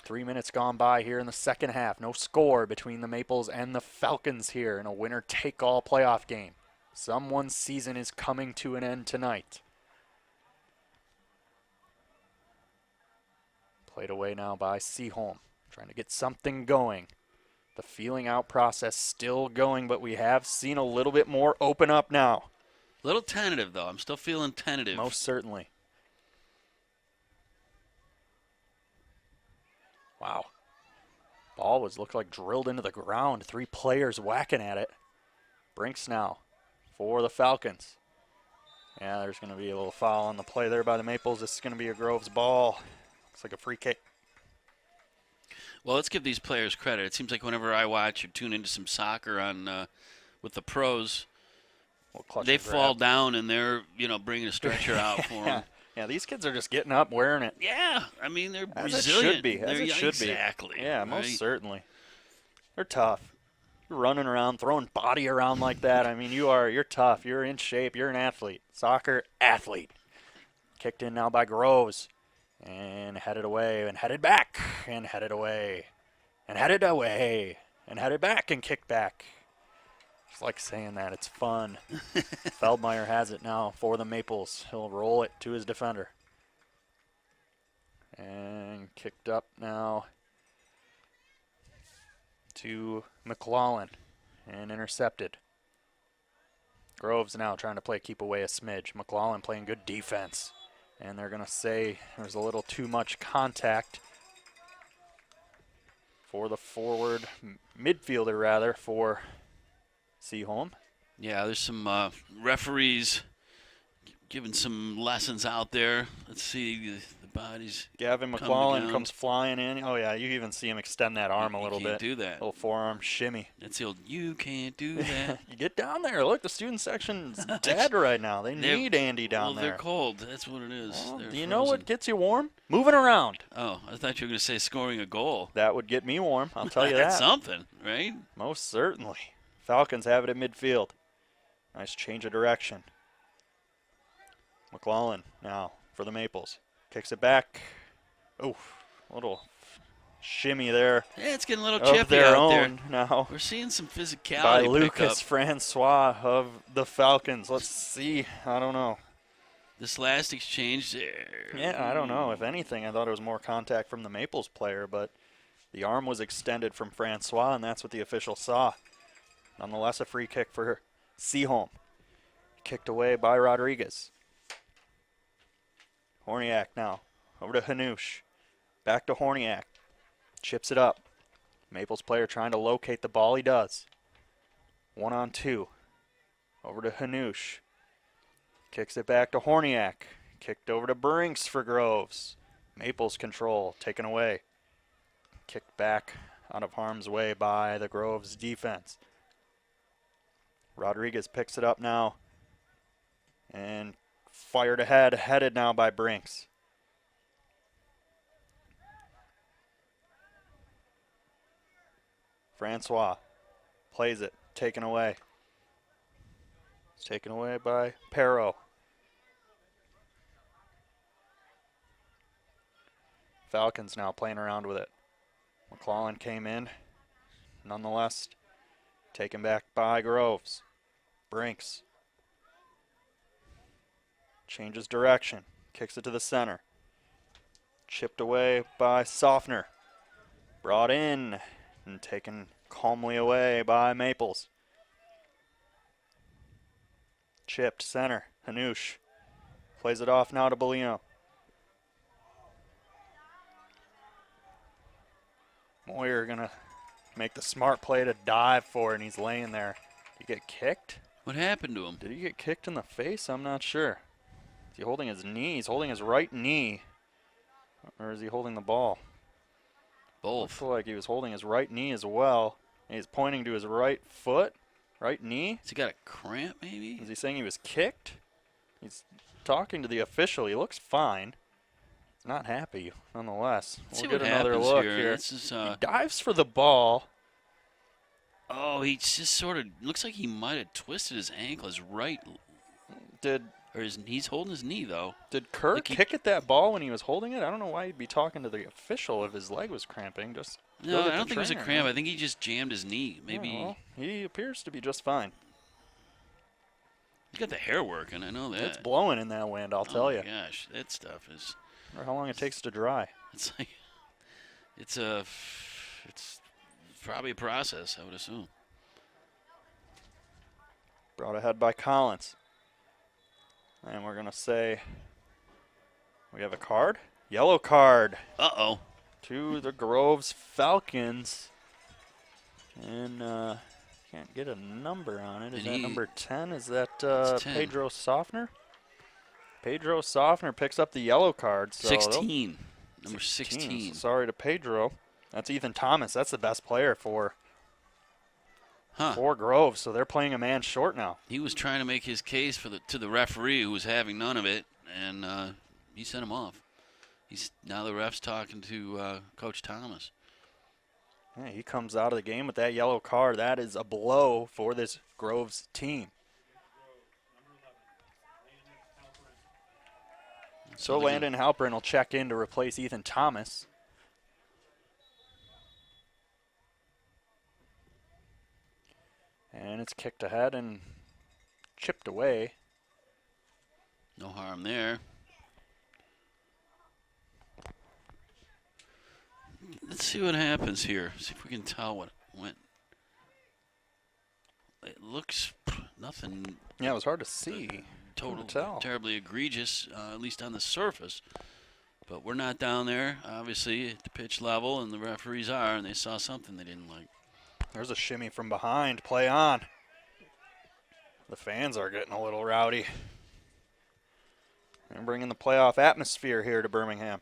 Speaker 1: 3 minutes gone by here in the second half. No score between the Maples and the Falcons here in a winner-take-all playoff game. Someone's season is coming to an end tonight. Played away now by Seaholm, trying to get something going. The feeling out process still going, but we have seen a little bit more open up now.
Speaker 2: A little tentative, though. I'm still feeling tentative.
Speaker 1: Most certainly. Wow. Ball looked like drilled into the ground. 3 players whacking at it. Brinks now for the Falcons. Yeah, there's going to be a little foul on the play there by the Maples. This is going to be a Groves ball. Looks like a free kick.
Speaker 2: Well, let's give these players credit. It seems like whenever I watch or tune into some soccer on with the pros, they fall down and they're bringing a stretcher out for them.
Speaker 1: Yeah, these kids are just getting up, wearing it.
Speaker 2: Yeah, I mean they're
Speaker 1: As
Speaker 2: resilient.
Speaker 1: It should be. As it should be.
Speaker 2: Exactly.
Speaker 1: Yeah,
Speaker 2: right?
Speaker 1: most certainly. They're tough. You're running around, throwing body around like that. I mean, you're tough. You're in shape. You're an athlete. Soccer athlete. Kicked in now by Groves. And headed away, and headed back, and headed away, and headed away, and headed back, and kicked back. Just like saying that. It's fun. Feldmeyer has it now for the Maples. He'll roll it to his defender. And kicked up now to McClellan, and intercepted. Groves now trying to keep away a smidge. McClellan playing good defense. And they're going to say there's a little too much contact for the forward midfielder, rather, for Seaholm.
Speaker 2: Yeah, there's some referees giving some lessons out there. Let's see the bodies.
Speaker 1: Gavin McClellan comes flying in. Oh, yeah, you even see him extend that arm a little bit.
Speaker 2: You can't do that.
Speaker 1: Little forearm shimmy.
Speaker 2: That's the old, you can't do that.
Speaker 1: You get down there. Look, the student section's dead right now. They need Andy down there.
Speaker 2: They're cold. That's what it is.
Speaker 1: Well, do you
Speaker 2: frozen.
Speaker 1: know what gets you warm? Moving around.
Speaker 2: Oh, I thought you were going to say scoring a goal.
Speaker 1: That would get me warm, I'll tell you that.
Speaker 2: That's something, right?
Speaker 1: Most certainly. Falcons have it at midfield. Nice change of direction. McClellan now for the Maples. Kicks it back. Oh, little shimmy there
Speaker 2: Yeah, it's getting a little
Speaker 1: of
Speaker 2: chippy
Speaker 1: their
Speaker 2: out there.
Speaker 1: own now
Speaker 2: We're seeing some
Speaker 1: by
Speaker 2: physicality pick up.
Speaker 1: Lucas Francois of the Falcons. Let's see. I don't know.
Speaker 2: This last exchange there.
Speaker 1: Yeah, I don't know. If anything, I thought it was more contact from the Maples player, but the arm was extended from Francois, and that's what the official saw. Nonetheless, a free kick for Seaholm. Kicked away by Rodriguez. Horniak now. Over to Hanush. Back to Horniak. Chips it up. Maples player trying to locate the ball. He does. 1-on-2. Over to Hanush. Kicks it back to Horniak. Kicked over to Brinks for Groves. Maples control. Taken away. Kicked back out of harm's way by the Groves defense. Rodriguez picks it up now. And fired ahead. Headed now by Brinks. Francois plays it, taken away. It's taken away by Perro. Falcons now playing around with it. McClellan came in, nonetheless, taken back by Groves. Brinks changes direction, kicks it to the center. Chipped away by Softner. Brought in and taken calmly away by Maples. Chipped center. Hanush plays it off now to Bellino. Moyer gonna make the smart play to dive for it, and he's laying there. Did he get kicked?
Speaker 2: What happened to him?
Speaker 1: Did he get kicked in the face? I'm not sure. Is he holding his knee? He's holding his right knee. Or is he holding the ball?
Speaker 2: Both.
Speaker 1: Looks like he was holding his right knee as well. And he's pointing to his right foot, right knee.
Speaker 2: Has he got a cramp, maybe?
Speaker 1: Is he saying he was kicked? He's talking to the official. He looks fine. He's not happy, nonetheless.
Speaker 2: Let's
Speaker 1: We'll
Speaker 2: see
Speaker 1: get
Speaker 2: what
Speaker 1: another
Speaker 2: happens
Speaker 1: look
Speaker 2: here.
Speaker 1: here.
Speaker 2: This is,
Speaker 1: He dives for the ball.
Speaker 2: oh, he just sort of looks like he might have twisted his ankle, his right,
Speaker 1: Did
Speaker 2: or he's holding his knee though.
Speaker 1: Kirk
Speaker 2: Like he-
Speaker 1: kick at that ball when he was holding it? I don't know why he'd be talking to the official if his leg was cramping. Just
Speaker 2: No,
Speaker 1: go
Speaker 2: I
Speaker 1: get
Speaker 2: don't
Speaker 1: the
Speaker 2: think it was a
Speaker 1: trainer,
Speaker 2: cramp.
Speaker 1: man.
Speaker 2: I think he just jammed his knee. Maybe
Speaker 1: Yeah, well, he appears to be just fine.
Speaker 2: he's got the hair working. I know that.
Speaker 1: It's blowing in that wind, I'll tell
Speaker 2: oh
Speaker 1: you.
Speaker 2: my gosh, that stuff is.
Speaker 1: I wonder how long it takes to dry.
Speaker 2: It's like, it's probably a process, I would assume.
Speaker 1: Brought ahead by Collins. And we're going to say we have a card. Yellow card
Speaker 2: Uh-oh.
Speaker 1: to the Groves Falcons. And can't get a number on it. Is
Speaker 2: And
Speaker 1: that
Speaker 2: he-
Speaker 1: number 10? Is that
Speaker 2: It's 10.
Speaker 1: Pedro Softner? Pedro Softner picks up the yellow card. So they'll-
Speaker 2: 16. Number 16.
Speaker 1: So sorry to Pedro. That's Ethan Thomas. That's the best player for Groves. So they're playing a man short now.
Speaker 2: He was trying to make his case to the referee who was having none of it, and he sent him off. Now the ref's talking to Coach Thomas.
Speaker 1: Yeah, he comes out of the game with that yellow card. That is a blow for this Groves team. So Landon Halpern will check in to replace Ethan Thomas. And it's kicked ahead and chipped away.
Speaker 2: No harm there. Let's see what happens here. See if we can tell what went. It looks nothing.
Speaker 1: Yeah, it was hard to see.
Speaker 2: Total,
Speaker 1: tell.
Speaker 2: terribly egregious, at least on the surface. But we're not down there, obviously, at the pitch level, and the referees are, and they saw something they didn't like.
Speaker 1: There's a shimmy from behind. Play on. The fans are getting a little rowdy. And bringing the playoff atmosphere here to Birmingham.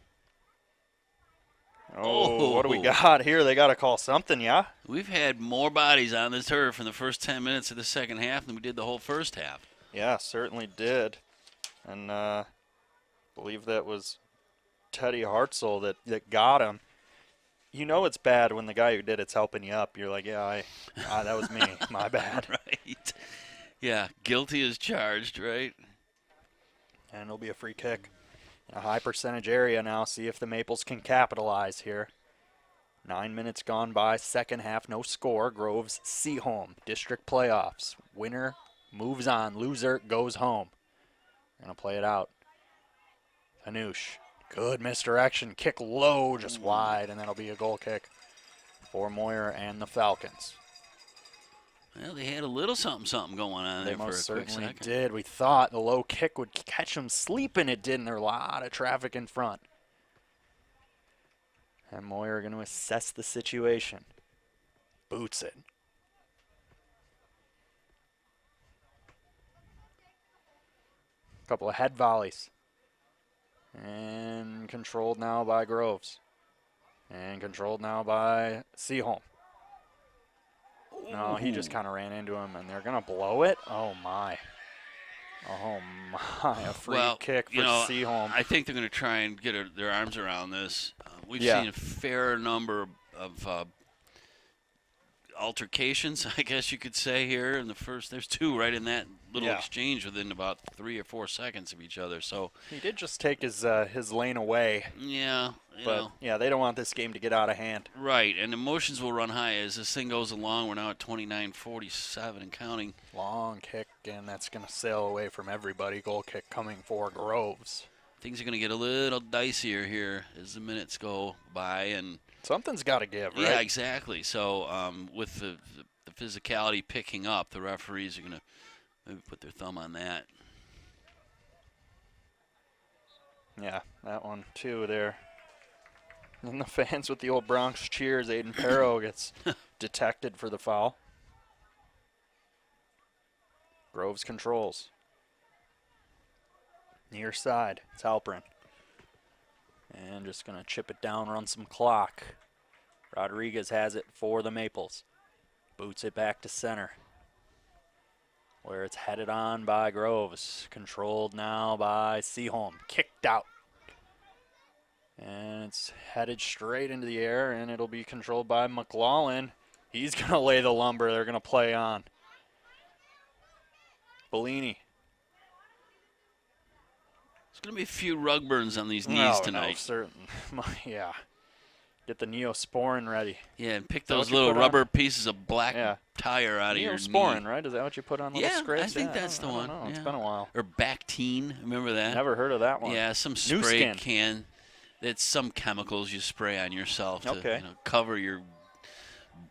Speaker 1: Oh, what do we got here? They got to call something, yeah?
Speaker 2: We've had more bodies on the turf in the first 10 minutes of the second half than we did the whole first half.
Speaker 1: Yeah, certainly did. And I believe that was Teddy Hartzell that got him. You know it's bad when the guy who did it's helping you up. You're like, yeah, that was me. My bad.
Speaker 2: Right. Yeah, guilty as charged, right?
Speaker 1: And it'll be a free kick. A high percentage area now. See if the Maples can capitalize here. 9 minutes gone by, second half, no score. Groves, Seaholm, district playoffs. Winner moves on, loser goes home. Gonna play it out. Hanush, good misdirection, kick low, just wide, and that'll be a goal kick for Moyer and the Falcons.
Speaker 2: Well, they had a little something going on
Speaker 1: They
Speaker 2: there for a
Speaker 1: most
Speaker 2: quick
Speaker 1: certainly
Speaker 2: second.
Speaker 1: did. We thought the low kick would catch them sleeping. It didn't. There was a lot of traffic in front. And Moyer going to assess the situation. Boots it. Couple of head volleys. And controlled now by Groves. And controlled now by Seaholm. No, he just kind of ran into him, and they're going to blow it? Oh, my. Oh, my. A free kick for Seaholm.
Speaker 2: I think they're going to try and get their arms around this. We've
Speaker 1: Yeah.
Speaker 2: seen a fair number of altercations, I guess you could say, here in the first. There's two right in that little exchange within about 3 or 4 seconds of each other. So
Speaker 1: He did just take his lane away.
Speaker 2: yeah, you
Speaker 1: But,
Speaker 2: know.
Speaker 1: yeah, they don't want this game to get out of hand.
Speaker 2: Right, and emotions will run high as this thing goes along. We're now at 29-47 and counting.
Speaker 1: Long kick, and that's going to sail away from everybody. Goal kick coming for Groves.
Speaker 2: Things are going to get a little dicier here as the minutes go by, and
Speaker 1: Something's got to give, right?
Speaker 2: yeah, exactly. So with the physicality picking up, the referees are going to maybe put their thumb on that.
Speaker 1: Yeah, that one too there. And the fans with the old Bronx cheers. Aiden Perro gets detected for the foul. Groves controls. Near side, it's Halprin. And just going to chip it down, run some clock. Rodriguez has it for the Maples. Boots it back to center, where it's headed on by Groves. Controlled now by Seaholm. Kicked out. And it's headed straight into the air, and it'll be controlled by McLaughlin. He's going to lay the lumber. They're going to play on. Bellini.
Speaker 2: There's going to be a few rug burns on these knees
Speaker 1: No,
Speaker 2: tonight.
Speaker 1: certain. Yeah. Get the Neosporin ready.
Speaker 2: Yeah, and pick
Speaker 1: that
Speaker 2: those
Speaker 1: what you
Speaker 2: little
Speaker 1: put on?
Speaker 2: rubber pieces of black
Speaker 1: Yeah.
Speaker 2: tire out of your knee.
Speaker 1: Neosporin, right? Is that what you put on little
Speaker 2: Yeah,
Speaker 1: scrapes?
Speaker 2: I think that's the one.
Speaker 1: I don't know. It's
Speaker 2: Yeah.
Speaker 1: been a while.
Speaker 2: Or Bactine, remember that?
Speaker 1: Never heard of that one.
Speaker 2: Yeah, some
Speaker 1: New
Speaker 2: spray
Speaker 1: Skin.
Speaker 2: can. It's some chemicals you spray on yourself to
Speaker 1: Okay.
Speaker 2: cover your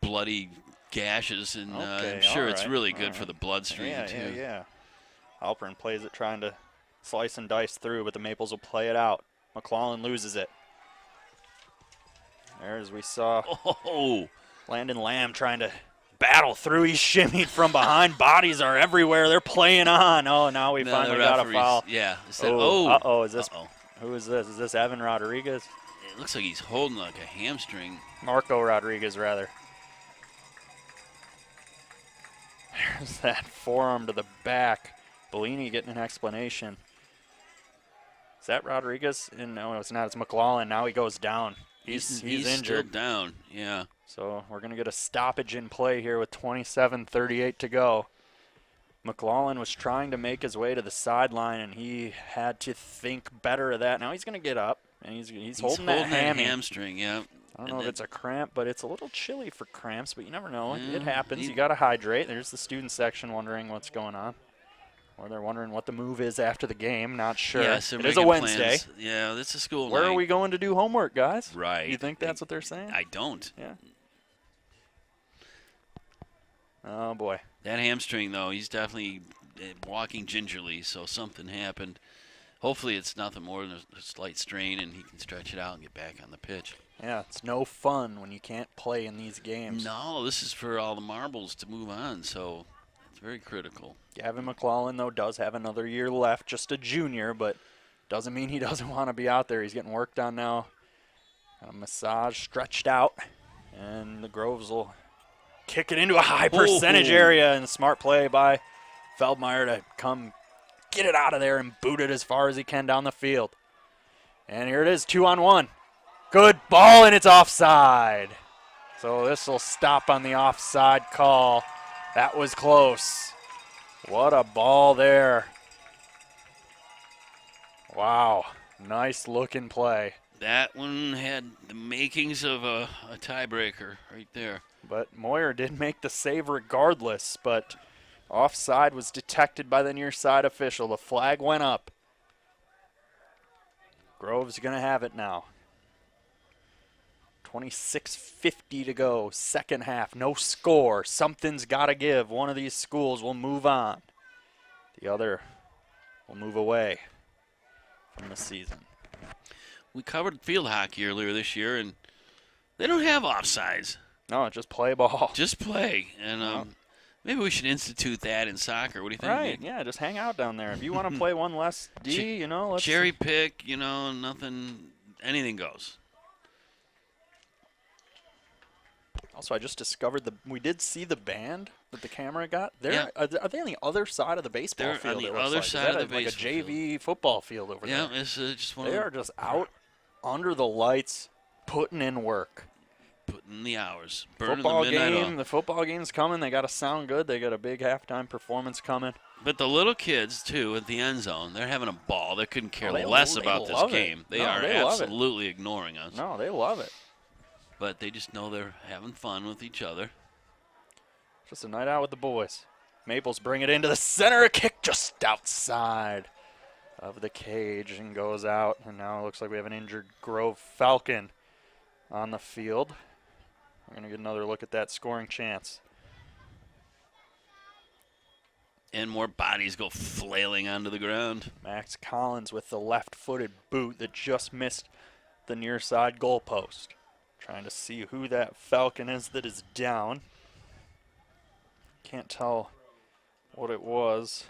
Speaker 2: bloody gashes, and
Speaker 1: Okay,
Speaker 2: I'm sure
Speaker 1: all
Speaker 2: it's
Speaker 1: right,
Speaker 2: really
Speaker 1: all
Speaker 2: good
Speaker 1: right.
Speaker 2: for the bloodstream
Speaker 1: Yeah,
Speaker 2: too.
Speaker 1: yeah. Halprin plays it, trying to slice and dice through, but the Maples will play it out. McClellan loses it. There, as we saw,
Speaker 2: Oh,
Speaker 1: Landon Lamb trying to battle through. He's shimmied from behind. Bodies are everywhere. They're playing on. Oh, now we
Speaker 2: no,
Speaker 1: finally
Speaker 2: the
Speaker 1: got a
Speaker 2: referees-
Speaker 1: foul.
Speaker 2: Yeah.
Speaker 1: Uh-oh, is this,
Speaker 2: Uh-oh.
Speaker 1: who is this? Is this Evan Rodriguez?
Speaker 2: It looks like he's holding like a hamstring.
Speaker 1: Marco Rodriguez, rather. There's that forearm to the back. Bellini getting an explanation. Is that Rodriguez? No, it's not. It's McLaughlin. Now he goes down. He's injured.
Speaker 2: Still down. Yeah.
Speaker 1: So we're going to get a stoppage in play here with 27:38 to go. McLaughlin was trying to make his way to the sideline, and he had to think better of that. Now he's going to get up, and he's holding that hammy.
Speaker 2: hamstring. Yeah.
Speaker 1: I don't know if it's a cramp, but it's a little chilly for cramps, but you never know.
Speaker 2: Yeah,
Speaker 1: It happens. You got to hydrate. There's the student section wondering what's going on. Or they're wondering what the move is after the game. Not sure.
Speaker 2: Yes, they're
Speaker 1: it is a
Speaker 2: making
Speaker 1: Wednesday.
Speaker 2: plans. Yeah, it's a school
Speaker 1: Where
Speaker 2: night.
Speaker 1: are we going to do homework, guys?
Speaker 2: Right.
Speaker 1: You think that's what they're saying?
Speaker 2: I don't.
Speaker 1: Yeah. Oh, boy.
Speaker 2: That hamstring, though, he's definitely walking gingerly, so something happened. Hopefully it's nothing more than a slight strain, and he can stretch it out and get back on the pitch.
Speaker 1: Yeah, it's no fun when you can't play in these games.
Speaker 2: No, this is for all the marbles to move on, so it's very critical.
Speaker 1: Gavin McClellan, though, does have another year left, just a junior, but doesn't mean he doesn't want to be out there. He's getting worked on now. A massage stretched out, and the Groves will kick it into a high percentage area, and smart play by Feldmeyer to come get it out of there and boot it as far as he can down the field. And here it is, 2-on-1. Good ball, and it's offside. So this will stop on the offside call. That was close. What a ball there. Wow. Nice looking play.
Speaker 2: That one had the makings of a tiebreaker right there.
Speaker 1: But Moyer did make the save regardless, but offside was detected by the near side official. The flag went up. Grove's going to have it now. 26:50 to go, second half, no score. Something's got to give. One of these schools will move on. The other will move away from the season.
Speaker 2: We covered field hockey earlier this year, and they don't have offsides.
Speaker 1: No, just play ball.
Speaker 2: Just play. And maybe we should institute that in soccer. What do you think?
Speaker 1: Right,
Speaker 2: Nick?
Speaker 1: yeah, just hang out down there. If you want to play one less D, you know, let's
Speaker 2: cherry pick, nothing, anything goes.
Speaker 1: Also, I just discovered we did see the band that the camera got.
Speaker 2: Yeah.
Speaker 1: Are they on the other side of the baseball
Speaker 2: They're
Speaker 1: field?
Speaker 2: on the
Speaker 1: it looks
Speaker 2: other
Speaker 1: like?
Speaker 2: side
Speaker 1: Is that
Speaker 2: of the
Speaker 1: like
Speaker 2: baseball
Speaker 1: a JV football field over
Speaker 2: Yeah,
Speaker 1: there.
Speaker 2: it's just one
Speaker 1: They
Speaker 2: of
Speaker 1: are just out under the lights, putting in work.
Speaker 2: putting the hours, burning
Speaker 1: Football
Speaker 2: the midnight
Speaker 1: game.
Speaker 2: oil.
Speaker 1: The football game's coming. They got to sound good. They got a big halftime performance coming.
Speaker 2: But the little kids, too, at the end zone, they're having a ball. They couldn't care
Speaker 1: they
Speaker 2: less
Speaker 1: they
Speaker 2: about this
Speaker 1: love it.
Speaker 2: game. They
Speaker 1: No,
Speaker 2: are
Speaker 1: they love it.
Speaker 2: absolutely ignoring us.
Speaker 1: No, they love it.
Speaker 2: But they just know they're having fun with each other.
Speaker 1: Just a night out with the boys. Maples bring it into the center. A kick just outside of the cage and goes out. And now it looks like we have an injured Grove Falcon on the field. We're going to get another look at that scoring chance.
Speaker 2: And more bodies go flailing onto the ground.
Speaker 1: Max Collins with the left-footed boot that just missed the near side goalpost. Trying to see who that Falcon is that is down. Can't tell what it was.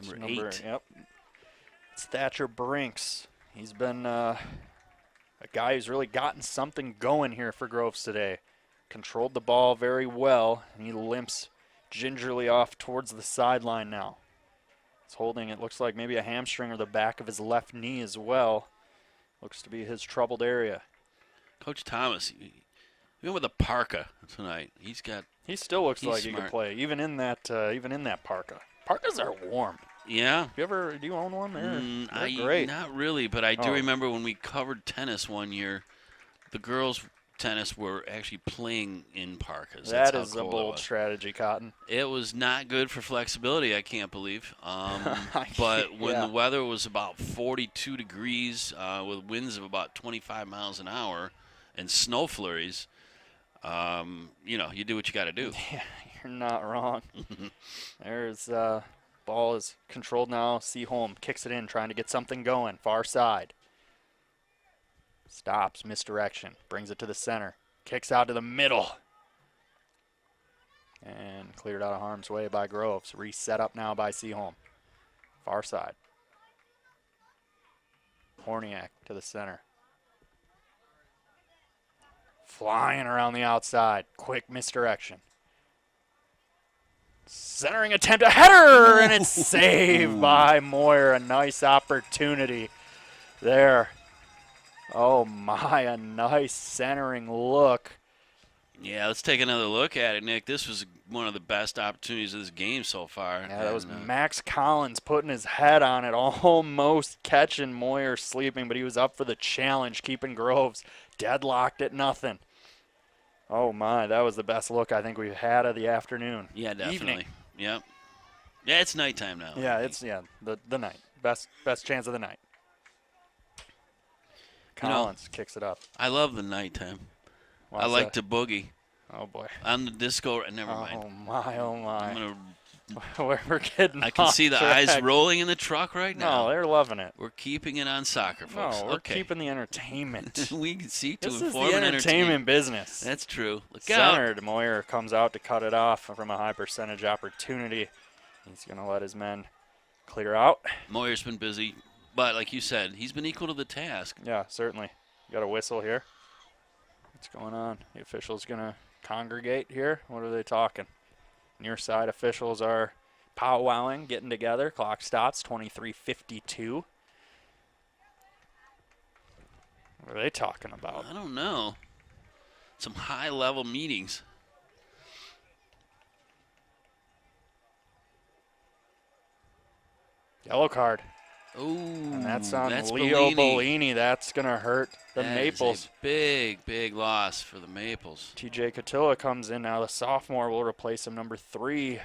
Speaker 2: Number 8.
Speaker 1: Yep. It's Thatcher Brinks. He's been a guy who's really gotten something going here for Groves today. Controlled the ball very well, and he limps gingerly off towards the sideline now. He's holding, it looks like maybe a hamstring or the back of his left knee as well. Looks to be his troubled area.
Speaker 2: Coach Thomas, he went with a parka tonight.
Speaker 1: He still looks
Speaker 2: He's
Speaker 1: like he
Speaker 2: smart.
Speaker 1: could play, even in that parka. Parkas are warm.
Speaker 2: Yeah.
Speaker 1: Do you own one? They're
Speaker 2: I
Speaker 1: great.
Speaker 2: Not really, but I do
Speaker 1: Oh.
Speaker 2: remember when we covered tennis one year, the girls' tennis were actually playing in parkas. That's
Speaker 1: That
Speaker 2: how
Speaker 1: is a
Speaker 2: cold it
Speaker 1: bold
Speaker 2: was.
Speaker 1: strategy, Cotton.
Speaker 2: It was not good for flexibility, I can't believe. But when the weather was about 42 degrees with winds of about 25 miles an hour and snow flurries, you do what you got to do.
Speaker 1: Yeah, you're not wrong. There's ball is controlled now. Seaholm kicks it in, trying to get something going. Far side. Stops, misdirection. Brings it to the center. Kicks out to the middle. And cleared out of harm's way by Groves. Reset up now by Seaholm. Far side. Horniak to the center. Flying around the outside. Quick misdirection. Centering attempt, a header, and it's saved by Moyer. A nice opportunity there. Oh my, a nice centering look.
Speaker 2: Yeah, let's take another look at it, Nick. This was one of the best opportunities of this game so far.
Speaker 1: Yeah, that was
Speaker 2: And,
Speaker 1: Max Collins putting his head on it, almost catching Moyer sleeping, but he was up for the challenge, keeping Groves deadlocked at nothing. Oh my, that was the best look I think we've had of the afternoon.
Speaker 2: Yeah, definitely.
Speaker 1: Evening.
Speaker 2: Yep. Yeah, it's nighttime now.
Speaker 1: Yeah, it's the night. Best chance of the night. Collins kicks it up.
Speaker 2: I love the nighttime.
Speaker 1: Why
Speaker 2: I
Speaker 1: is
Speaker 2: like
Speaker 1: that?
Speaker 2: to boogie.
Speaker 1: Oh boy.
Speaker 2: On the disco, never mind.
Speaker 1: Oh my, oh
Speaker 2: I'm
Speaker 1: my.
Speaker 2: gonna,
Speaker 1: We're getting
Speaker 2: I can
Speaker 1: off
Speaker 2: see the
Speaker 1: track.
Speaker 2: eyes rolling in the truck right now.
Speaker 1: No, they're loving it.
Speaker 2: We're keeping it on soccer, folks.
Speaker 1: No, we're
Speaker 2: okay.
Speaker 1: keeping the entertainment.
Speaker 2: We can see to
Speaker 1: This is
Speaker 2: inform
Speaker 1: the
Speaker 2: and entertain.
Speaker 1: entertainment business.
Speaker 2: That's true. Look out.
Speaker 1: Center, Moyer comes out to cut it off from a high percentage opportunity. He's going to let his men clear out.
Speaker 2: Moyer's been busy, but like you said, he's been equal to the task.
Speaker 1: Yeah, certainly. Got a whistle here. What's going on? The official's going to congregate here. What are they talking? Near side officials are powwowing, getting together. Clock stops, 23:52. What are they talking about?
Speaker 2: I don't know. Some high-level meetings.
Speaker 1: Yellow card.
Speaker 2: Ooh,
Speaker 1: And that's on
Speaker 2: that's
Speaker 1: Leo
Speaker 2: Bellini.
Speaker 1: Bellini. That's going to hurt the
Speaker 2: That is
Speaker 1: Maples.
Speaker 2: a big, big loss for the Maples.
Speaker 1: TJ Cotillo comes in now. The sophomore will replace him, number 3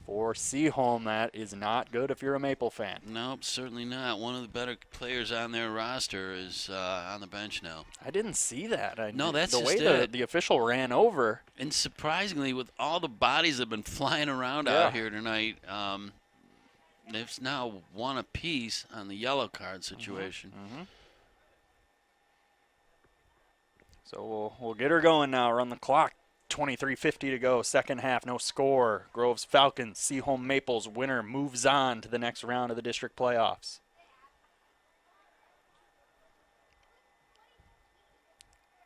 Speaker 1: for Seaholm. That is not good if you're a Maple fan.
Speaker 2: Nope, certainly not. One of the better players on their roster is on the bench now.
Speaker 1: I didn't see that.
Speaker 2: No, that's
Speaker 1: the
Speaker 2: just
Speaker 1: way
Speaker 2: it.
Speaker 1: the official ran over.
Speaker 2: And surprisingly, with all the bodies that have been flying around out here tonight, there's now 1 apiece on the yellow card situation.
Speaker 1: So we'll get her going now. Run the clock. 23:50 to go. Second half. No score. Groves Falcons. Seaholm Maples. Winner moves on to the next round of the district playoffs.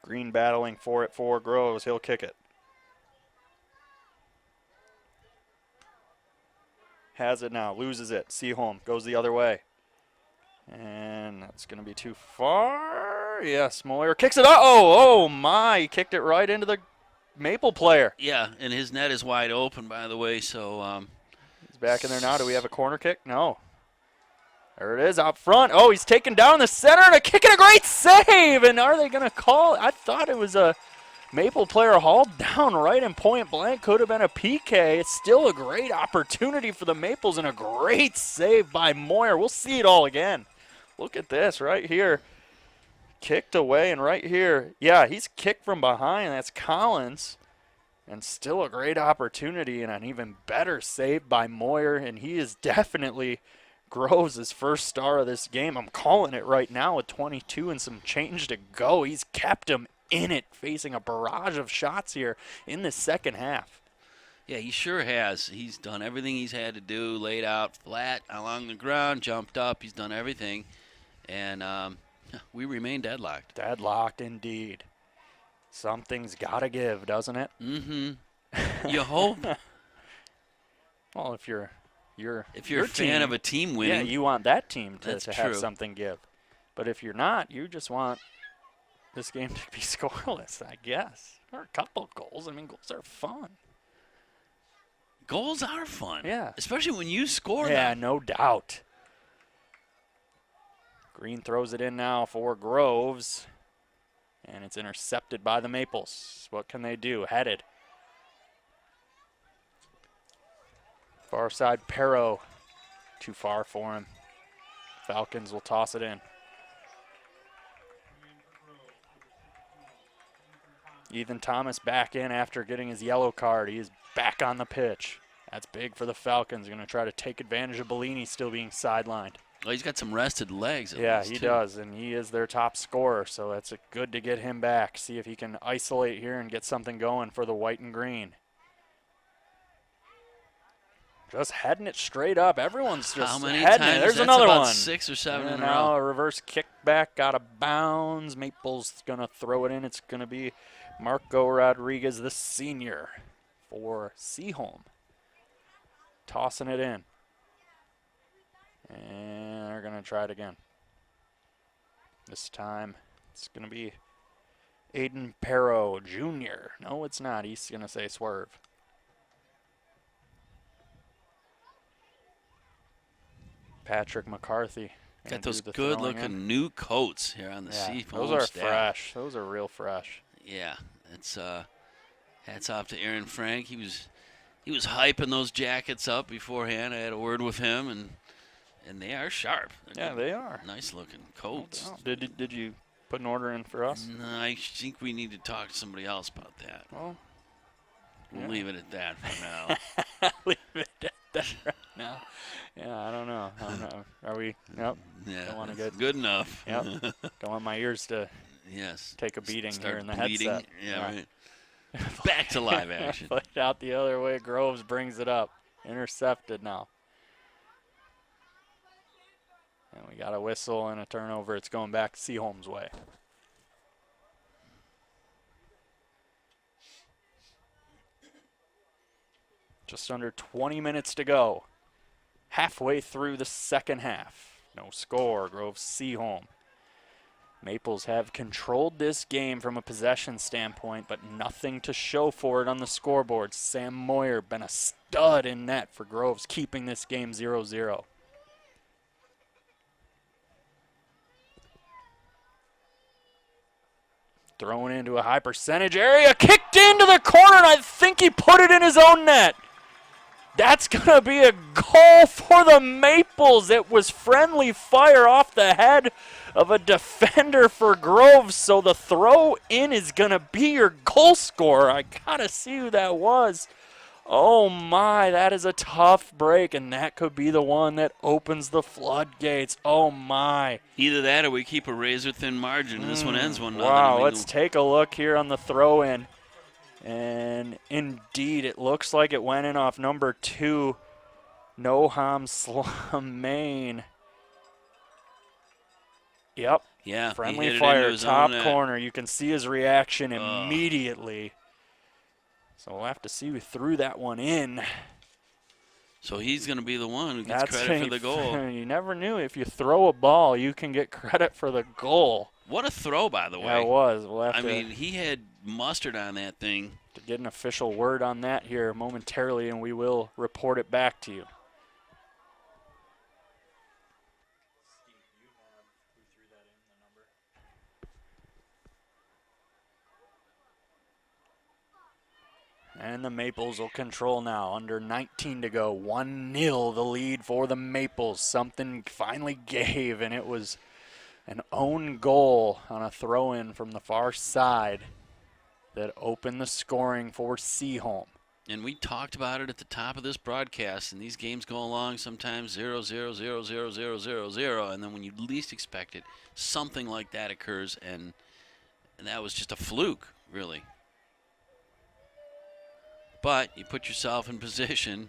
Speaker 1: Green battling for it for Groves. He'll kick it. Has it now. Loses it. Seaholm goes the other way. And that's going to be too far. Yes, Moyer kicks it up. Oh my. He kicked it right into the Maple player.
Speaker 2: Yeah, and his net is wide open, by the way, so...
Speaker 1: He's back in there now. Do we have a corner kick? No. There it is out front. Oh, he's taken down the center and a kick and a great save. And are they going to call? I thought it was a Maple player hauled down right in point blank. Could have been a PK. It's still a great opportunity for the Maples and a great save by Moyer. We'll see it all again. Look at this right here. Kicked away and right here. Yeah, he's kicked from behind. That's Collins. And still a great opportunity and an even better save by Moyer. And he is definitely Groves' first star of this game. I'm calling it right now with 22 and some change to go. He's kept him in it, facing a barrage of shots here in the second half.
Speaker 2: Yeah, he sure has. He's done everything he's had to do, laid out flat along the ground, jumped up. He's done everything. And we remain deadlocked.
Speaker 1: Deadlocked indeed. Something's got to give, doesn't it?
Speaker 2: Mm-hmm. You hope.
Speaker 1: Well, if you're
Speaker 2: a fan of a team winning.
Speaker 1: Yeah, you want that team to
Speaker 2: That's
Speaker 1: have
Speaker 2: true.
Speaker 1: something give. But if you're not, you just want this game to be scoreless, I guess. Or a couple goals. I mean, goals are fun.
Speaker 2: Goals are fun.
Speaker 1: Yeah.
Speaker 2: Especially when you score
Speaker 1: Yeah,
Speaker 2: them.
Speaker 1: no doubt. Green throws it in now for Groves. And it's intercepted by the Maples. What can they do? Headed. Far side, Perro. Too far for him. Falcons will toss it in. Ethan Thomas back in after getting his yellow card. He is back on the pitch. That's big for the Falcons. Going to try to take advantage of Bellini still being sidelined.
Speaker 2: Well, he's got some rested legs.
Speaker 1: Yeah, he does, and he is their top scorer, so that's good to get him back. See if he can isolate here and get something going for the white and green. Just heading it straight up. Everyone's just
Speaker 2: How many
Speaker 1: heading
Speaker 2: times?
Speaker 1: it. There's
Speaker 2: That's
Speaker 1: another
Speaker 2: about
Speaker 1: one.
Speaker 2: 6 or 7
Speaker 1: and
Speaker 2: in a
Speaker 1: now
Speaker 2: row.
Speaker 1: a reverse kickback out of bounds. Maple's going to throw it in. It's going to be Marco Rodriguez, the senior, for Seaholm. Tossing it in. And they're going to try it again. This time it's going to be Aiden Perro Jr. No, it's not. He's going to say swerve. Patrick McCarthy.
Speaker 2: Got those
Speaker 1: do the throwing in.
Speaker 2: good-looking new coats here on the
Speaker 1: Yeah,
Speaker 2: Seaholm
Speaker 1: those are
Speaker 2: staff.
Speaker 1: fresh. Those are real fresh.
Speaker 2: Yeah, it's hats off to Aaron Frank. He was hyping those jackets up beforehand. I had a word with him, and they are sharp. They're
Speaker 1: Yeah, they are.
Speaker 2: nice-looking coats.
Speaker 1: Oh, did you put an order in for us?
Speaker 2: No, I think we need to talk to somebody else about that.
Speaker 1: Well,
Speaker 2: We'll leave it at that for now.
Speaker 1: leave it at that right now. Yeah, I don't know. Are we? Nope.
Speaker 2: Yeah,
Speaker 1: Don't wanna
Speaker 2: that's
Speaker 1: get-
Speaker 2: good enough.
Speaker 1: Yep. Don't want my ears to
Speaker 2: Yes.
Speaker 1: take a beating
Speaker 2: Start
Speaker 1: here in the
Speaker 2: bleeding.
Speaker 1: headset.
Speaker 2: Yeah, right. Back to live action.
Speaker 1: Put out the other way. Groves brings it up. Intercepted now. And we got a whistle and a turnover. It's going back Seaholm's way. Just under 20 minutes to go. Halfway through the second half. No score. Groves Seaholm. Maples have controlled this game from a possession standpoint, but nothing to show for it on the scoreboard. Sam Moyer been a stud in net for Groves, keeping this game 0-0. Thrown into a high percentage area, kicked into the corner, and I think he put it in his own net. That's going to be a goal for the Maples. It was friendly fire off the head of a defender for Groves, so the throw in is going to be your goal scorer. I got to see who that was. Oh my, that is a tough break, and that could be the one that opens the floodgates. Oh my.
Speaker 2: Either that or we keep a razor-thin margin, and this one ends 1-0.
Speaker 1: Wow, let's take a look here on the throw-in. And indeed, it looks like it went in off number 2, Noham Slamain. Yep.
Speaker 2: Yeah,
Speaker 1: friendly fire, top corner. You can see his reaction immediately. So we'll have to see who threw that one in.
Speaker 2: So he's going to be the one who gets credit for the goal.
Speaker 1: You never knew if you throw a ball, you can get credit for the goal.
Speaker 2: What a throw, by the way.
Speaker 1: Yeah, it was.
Speaker 2: I mean, he had mustard on that thing.
Speaker 1: To get an official word on that here momentarily, and we will report it back to you. And the Maples will control now. Under 19 to go. 1-0 the lead for the Maples. Something finally gave, and it was an own goal on a throw-in from the far side that opened the scoring for Seaholm.
Speaker 2: And we talked about it at the top of this broadcast, and these games go along sometimes 0-0, 0-0, 0-0, 0-0, and then when you least expect it, something like that occurs, and that was just a fluke, really. But you put yourself in position.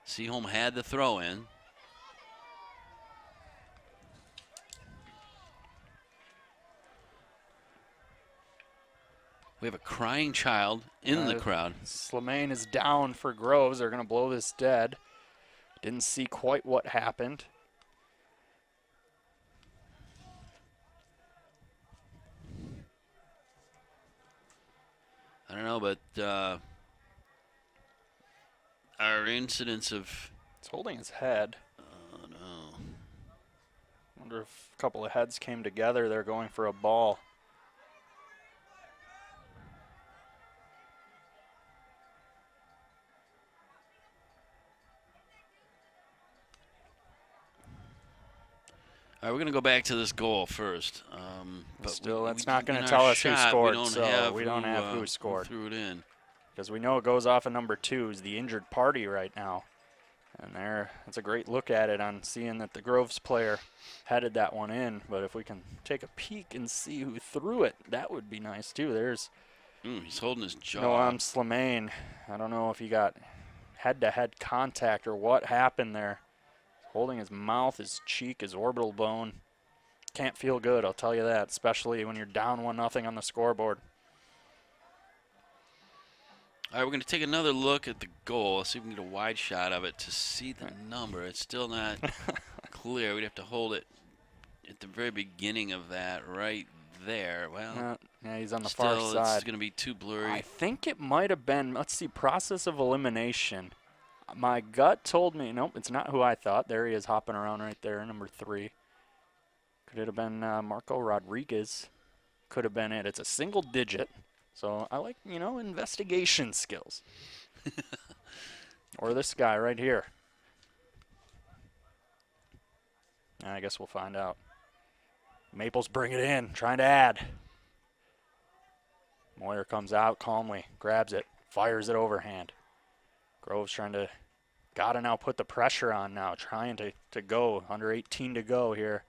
Speaker 2: Seaholm had the throw in. We have a crying child in the crowd.
Speaker 1: Slamain is down for Groves. They're going to blow this dead. Didn't see quite what happened.
Speaker 2: I don't know, but our incidents of...
Speaker 1: It's holding his head.
Speaker 2: Oh, no.
Speaker 1: Wonder if a couple of heads came together. They're going for a ball.
Speaker 2: All right, we're going to go back to this goal first.
Speaker 1: But still, that's not going to tell us who scored, so we don't have who scored.
Speaker 2: Who threw it in.
Speaker 1: Because we know it goes off of number 2, is the injured party right now. And that's a great look at it on seeing that the Groves player headed that one in. But if we can take a peek and see who threw it, that would be nice too. There's
Speaker 2: he's holding his jaw.
Speaker 1: Noam Slamain. I don't know if he got head-to-head contact or what happened there. Holding his mouth, his cheek, his orbital bone. Can't feel good, I'll tell you that, especially when you're down 1-0 on the scoreboard.
Speaker 2: All right, we're going to take another look at the goal. Let's see if we can get a wide shot of it to see the number. It's still not clear. We'd have to hold it at the very beginning of that right there. Well,
Speaker 1: yeah, he's on the far side.
Speaker 2: It's going to be too blurry.
Speaker 1: I think it might have been, let's see, process of elimination. My gut told me, nope, it's not who I thought. There he is hopping around right there, number 3. Could it have been Marco Rodriguez? Could have been it. It's a single digit. So I like, investigation skills. Or this guy right here. I guess we'll find out. Maples bring it in, trying to add. Moyer comes out calmly, grabs it, fires it overhand. Groves trying to, gotta now put the pressure on now, trying to go, under 18 to go here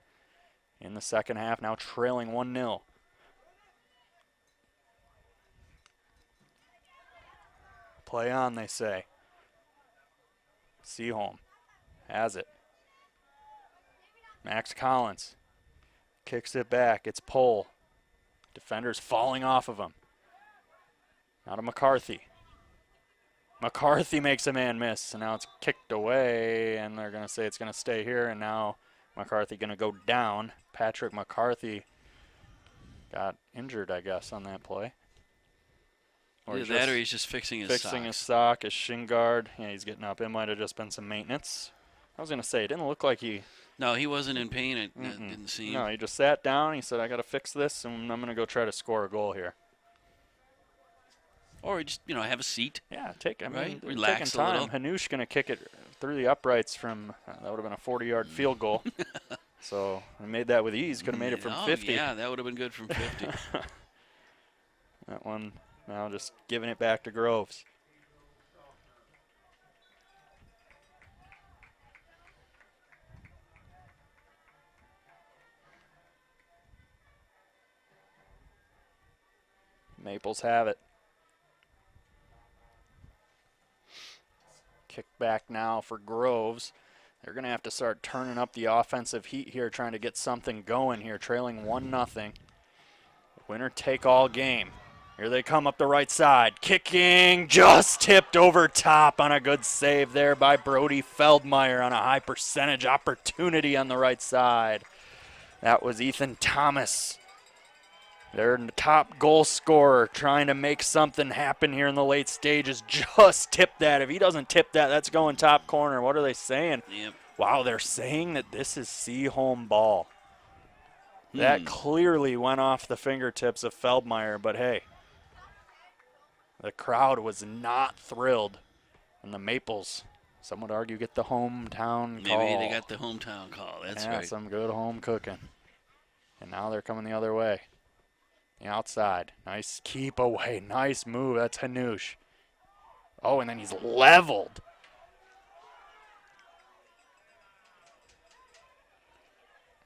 Speaker 1: in the second half, now trailing 1-0. Play on, they say. Seaholm has it. Max Collins kicks it back. It's Pohl. Defenders falling off of him. Now to McCarthy. McCarthy makes a man miss, so now it's kicked away, and they're going to say it's going to stay here, and now McCarthy going to go down. Patrick McCarthy got injured, I guess, on that play.
Speaker 2: Either that or he's just fixing his
Speaker 1: sock, his shin guard. Yeah, he's getting up. It might have just been some maintenance. I was going to say, it didn't look like he
Speaker 2: No, he wasn't in pain. It didn't seem.
Speaker 1: No, he just sat down. He said, I got to fix this, and I'm going to go try to score a goal here.
Speaker 2: Or just, have a seat.
Speaker 1: Yeah, I mean,
Speaker 2: Right? Relax
Speaker 1: taking time.
Speaker 2: a little.
Speaker 1: Hanush going to kick it through the uprights from, that would have been a 40-yard field goal. So I made that with ease. Could have made it from 50.
Speaker 2: Yeah, that would have been good from 50.
Speaker 1: That one now just giving it back to Groves. Maples have it. Kick back now for Groves. They're going to have to start turning up the offensive heat here, trying to get something going here, trailing 1-0. Winner take all game. Here they come up the right side. Kicking, just tipped over top on a good save there by Brody Feldmeyer on a high percentage opportunity on the right side. That was Ethan Thomas. Their top goal scorer trying to make something happen here in the late stages. Just tipped that. If he doesn't tip that, that's going top corner. What are they saying?
Speaker 2: Yep.
Speaker 1: Wow, they're saying that this is Seaholm ball. That clearly went off the fingertips of Feldmeyer, but hey, the crowd was not thrilled. And the Maples, some would argue, get the hometown call.
Speaker 2: Maybe they got the hometown call. That's right.
Speaker 1: Some good home cooking. And now they're coming the other way. The outside. Nice keep away. Nice move. That's Hanush. Oh, and then he's leveled.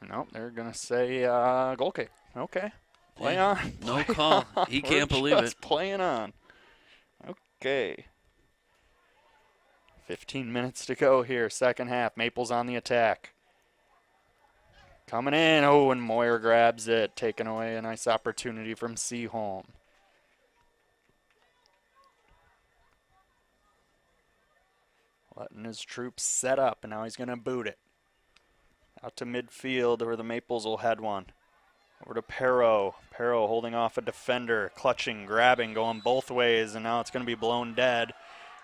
Speaker 1: Nope, they're going to say goal kick. Okay. Play on.
Speaker 2: No call. He can't believe it.
Speaker 1: Just playing on. Okay. 15 minutes to go here, second half. Maples on the attack. Coming in. Oh, and Moyer grabs it, taking away a nice opportunity from Seaholm. Letting his troops set up, and now he's going to boot it. Out to midfield where the Maples will head one. Over to Perro. Perro holding off a defender, clutching, grabbing, going both ways, and now it's going to be blown dead.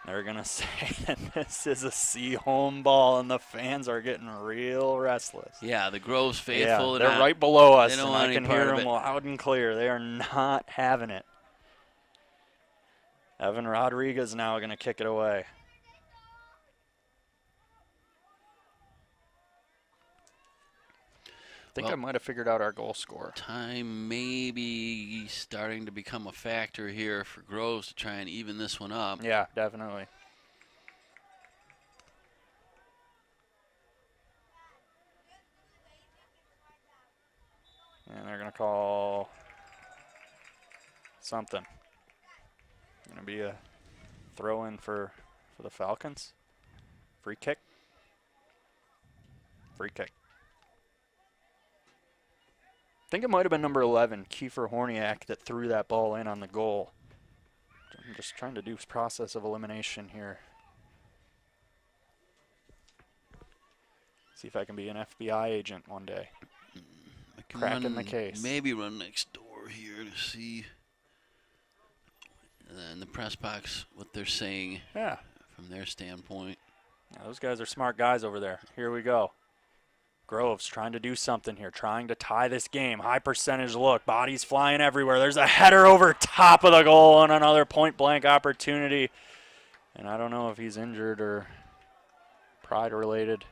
Speaker 1: They're going to say that this is a Seaholm ball, and the fans are getting real restless.
Speaker 2: Yeah, the Groves faithful.
Speaker 1: Yeah, they're right below us,
Speaker 2: they don't
Speaker 1: and
Speaker 2: want
Speaker 1: I
Speaker 2: any
Speaker 1: can
Speaker 2: part
Speaker 1: hear
Speaker 2: of
Speaker 1: them
Speaker 2: it.
Speaker 1: loud and clear. They are not having it. Evan Rodriguez now going to kick it away. I think I might have figured out our goal scorer.
Speaker 2: Time maybe starting to become a factor here for Groves to try and even this one up.
Speaker 1: Yeah, definitely. And they're going to call something. Going to be a throw-in for the Falcons. Free kick. Free kick. I think it might have been number 11, Kiefer Horniak, that threw that ball in on the goal. I'm just trying to do process of elimination here. See if I can be an FBI agent one day. Cracking the case.
Speaker 2: Maybe run next door here to see in the press box what they're saying from their standpoint.
Speaker 1: Yeah, those guys are smart guys over there. Here we go. Groves trying to do something here, trying to tie this game. High percentage look, bodies flying everywhere. There's a header over top of the goal and another point-blank opportunity. And I don't know if he's injured or pride-related.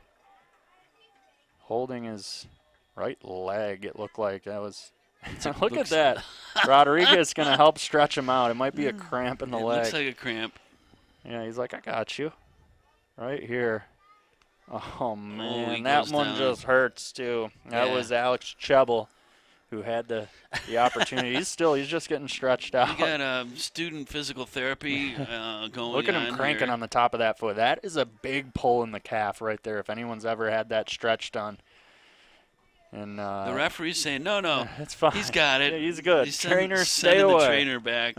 Speaker 1: Holding his right leg, it looked like. That was look at that. Rodriguez going to help stretch him out. It might be a cramp in the leg.
Speaker 2: Looks like a cramp.
Speaker 1: Yeah, he's like, I got you. Right here. Oh, man,
Speaker 2: he
Speaker 1: that
Speaker 2: goes
Speaker 1: one
Speaker 2: down.
Speaker 1: just hurts, too. That
Speaker 2: Yeah.
Speaker 1: was Alex Chebel who had the opportunity. He's just getting stretched out.
Speaker 2: You got student physical therapy going on.
Speaker 1: Look at him cranking
Speaker 2: here.
Speaker 1: on the top of that foot. That is a big pull in the calf right there if anyone's ever had that stretch done. And
Speaker 2: The referee's saying, no,
Speaker 1: it's fine.
Speaker 2: he's got it.
Speaker 1: Yeah, he's good.
Speaker 2: He's
Speaker 1: Trainer, stay
Speaker 2: sending
Speaker 1: away.
Speaker 2: the trainer back.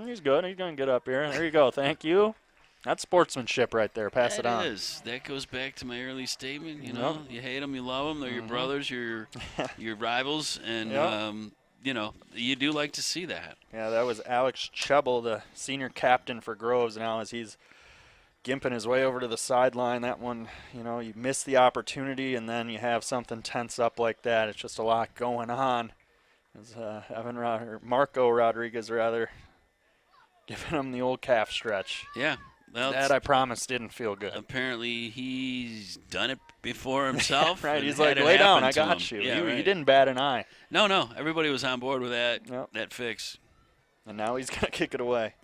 Speaker 1: He's good. He's going to get up here. There you go. Thank you. That's sportsmanship right there. Pass it on.
Speaker 2: That is. That goes back to my early statement. You know, you hate them, you love them. They're your brothers, your rivals, and you know, you do like to see that.
Speaker 1: Yeah, that was Alex Chebel, the senior captain for Groves now, as he's gimping his way over to the sideline. That one, you know, you miss the opportunity, and then you have something tense up like that. It's just a lot going on. As Marco Rodriguez, rather, giving him the old calf stretch.
Speaker 2: Yeah. Well,
Speaker 1: that, I promise, didn't feel good.
Speaker 2: Apparently, he's done it before himself.
Speaker 1: Right, he's like, lay down, I got you.
Speaker 2: Yeah,
Speaker 1: He didn't bat an eye.
Speaker 2: No, everybody was on board with that,
Speaker 1: Yep.
Speaker 2: that fix.
Speaker 1: And now he's going to kick it away.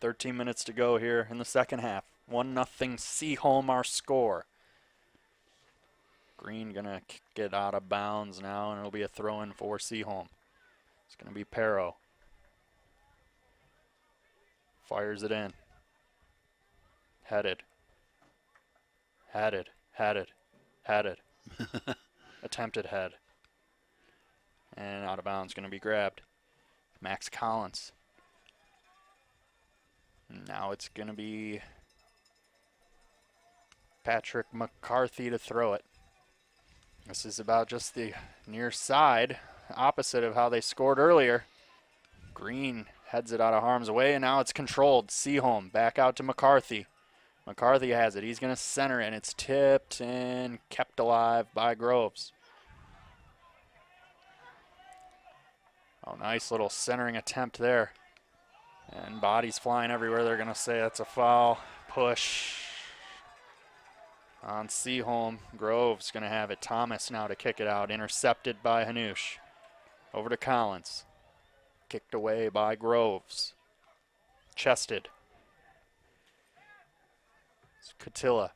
Speaker 1: 13 minutes to go here in the second half. 1-0 Seaholm, our score. Green going to kick it out of bounds now, and it'll be a throw-in for Seaholm. It's going to be Perro. Fires it in. Headed. Had it. Attempted head. And out of bounds, going to be grabbed. Max Collins. Now it's going to be Patrick McCarthy to throw it. This is about just the near side, opposite of how they scored earlier. Green heads it out of harm's way, and now it's controlled. Seaholm back out to McCarthy. McCarthy has it. He's going to center it, and it's tipped and kept alive by Groves. Oh, nice little centering attempt there. And bodies flying everywhere. They're going to say that's a foul. Push on Seaholm. Groves going to have it. Thomas now to kick it out. Intercepted by Hanush. Over to Collins. Kicked away by Groves. Chested. It's Catilla.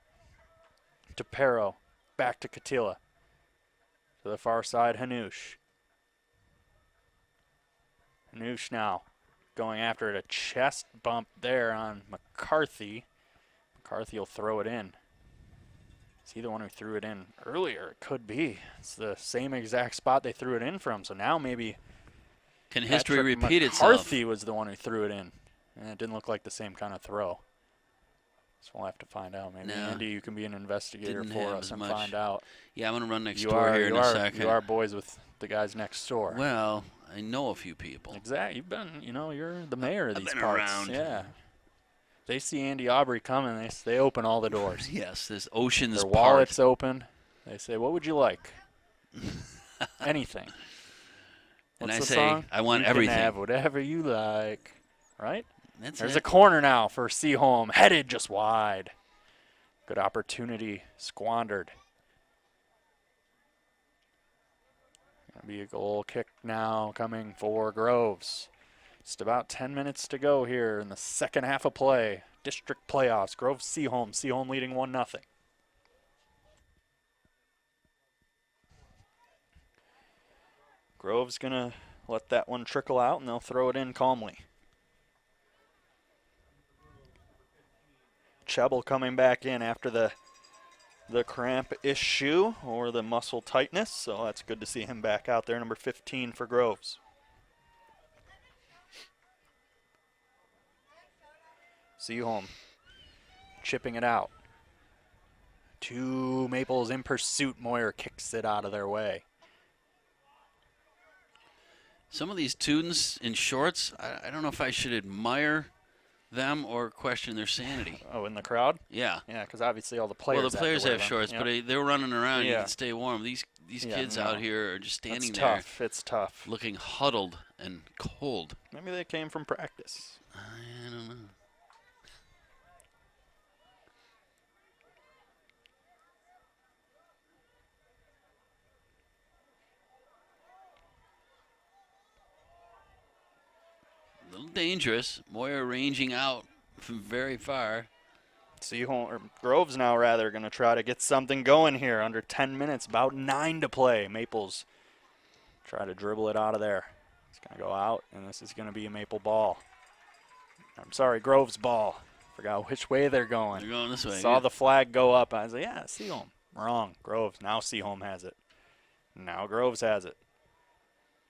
Speaker 1: To Perro. Back to Catilla. To the far side, Hanush. Hanush now going after it. A chest bump there on McCarthy. McCarthy will throw it in. Is he the one who threw it in earlier? It could be. It's the same exact spot they threw it in from. So now maybe
Speaker 2: can history
Speaker 1: Patrick
Speaker 2: repeat itself?
Speaker 1: McCarthy was the one who threw it in. And it didn't look like the same kind of throw. So we'll have to find out. Maybe,
Speaker 2: No,
Speaker 1: Andy, you can be an investigator
Speaker 2: didn't
Speaker 1: for
Speaker 2: have
Speaker 1: us
Speaker 2: as
Speaker 1: and
Speaker 2: much.
Speaker 1: find out.
Speaker 2: Yeah, I'm going to run next door here in a second.
Speaker 1: You are boys with the guys next door.
Speaker 2: Well, I know a few people.
Speaker 1: Exactly. You've been, you're the mayor of
Speaker 2: I've
Speaker 1: these
Speaker 2: been
Speaker 1: parts.
Speaker 2: around.
Speaker 1: Yeah. They see Andy Aubrey coming, they open all the doors.
Speaker 2: Yes, this Ocean's
Speaker 1: Their
Speaker 2: Park.
Speaker 1: wallets open. They say, "What would you like?" Anything.
Speaker 2: And
Speaker 1: What's
Speaker 2: I
Speaker 1: the
Speaker 2: say,
Speaker 1: song?
Speaker 2: I want
Speaker 1: You
Speaker 2: everything.
Speaker 1: can have whatever you like. Right?
Speaker 2: That's
Speaker 1: There's
Speaker 2: it.
Speaker 1: a corner now for Seaholm. Headed just wide. Good opportunity squandered. Gonna be a goal kick now coming for Groves. Just about 10 minutes to go here in the second half of play. District playoffs. Groves Seaholm. Seaholm leading 1-0. Grove's gonna let that one trickle out, and they'll throw it in calmly. Chebel coming back in after the cramp issue or the muscle tightness, so that's good to see him back out there, number 15 for Groves. Seaholm chipping it out. Two Maples in pursuit. Moyer kicks it out of their way.
Speaker 2: Some of these students in shorts, I don't know if I should admire them or question their sanity.
Speaker 1: Oh, in the crowd?
Speaker 2: Yeah.
Speaker 1: Yeah, because obviously all the players
Speaker 2: Well, the players
Speaker 1: have,
Speaker 2: have shorts,
Speaker 1: Yep.
Speaker 2: but they were running around. You
Speaker 1: Yeah.
Speaker 2: can stay warm. These
Speaker 1: Yeah,
Speaker 2: kids
Speaker 1: no.
Speaker 2: out here are just standing
Speaker 1: It's
Speaker 2: there
Speaker 1: tough. It's tough.
Speaker 2: looking huddled and cold.
Speaker 1: Maybe they came from practice.
Speaker 2: I don't know. A little dangerous. Moyer ranging out from very far.
Speaker 1: Seaholm, or Groves now rather, going to try to get something going here under 10 minutes, about 9 to play. Maples try to dribble it out of there. It's going to go out, and this is going to be a Maple ball. I'm sorry, Groves ball. Forgot which way they're going.
Speaker 2: They're going this way.
Speaker 1: Saw
Speaker 2: yeah.
Speaker 1: the flag go up. I was like, yeah, Seaholm. Wrong. Groves. Now Seaholm has it. Now Groves has it.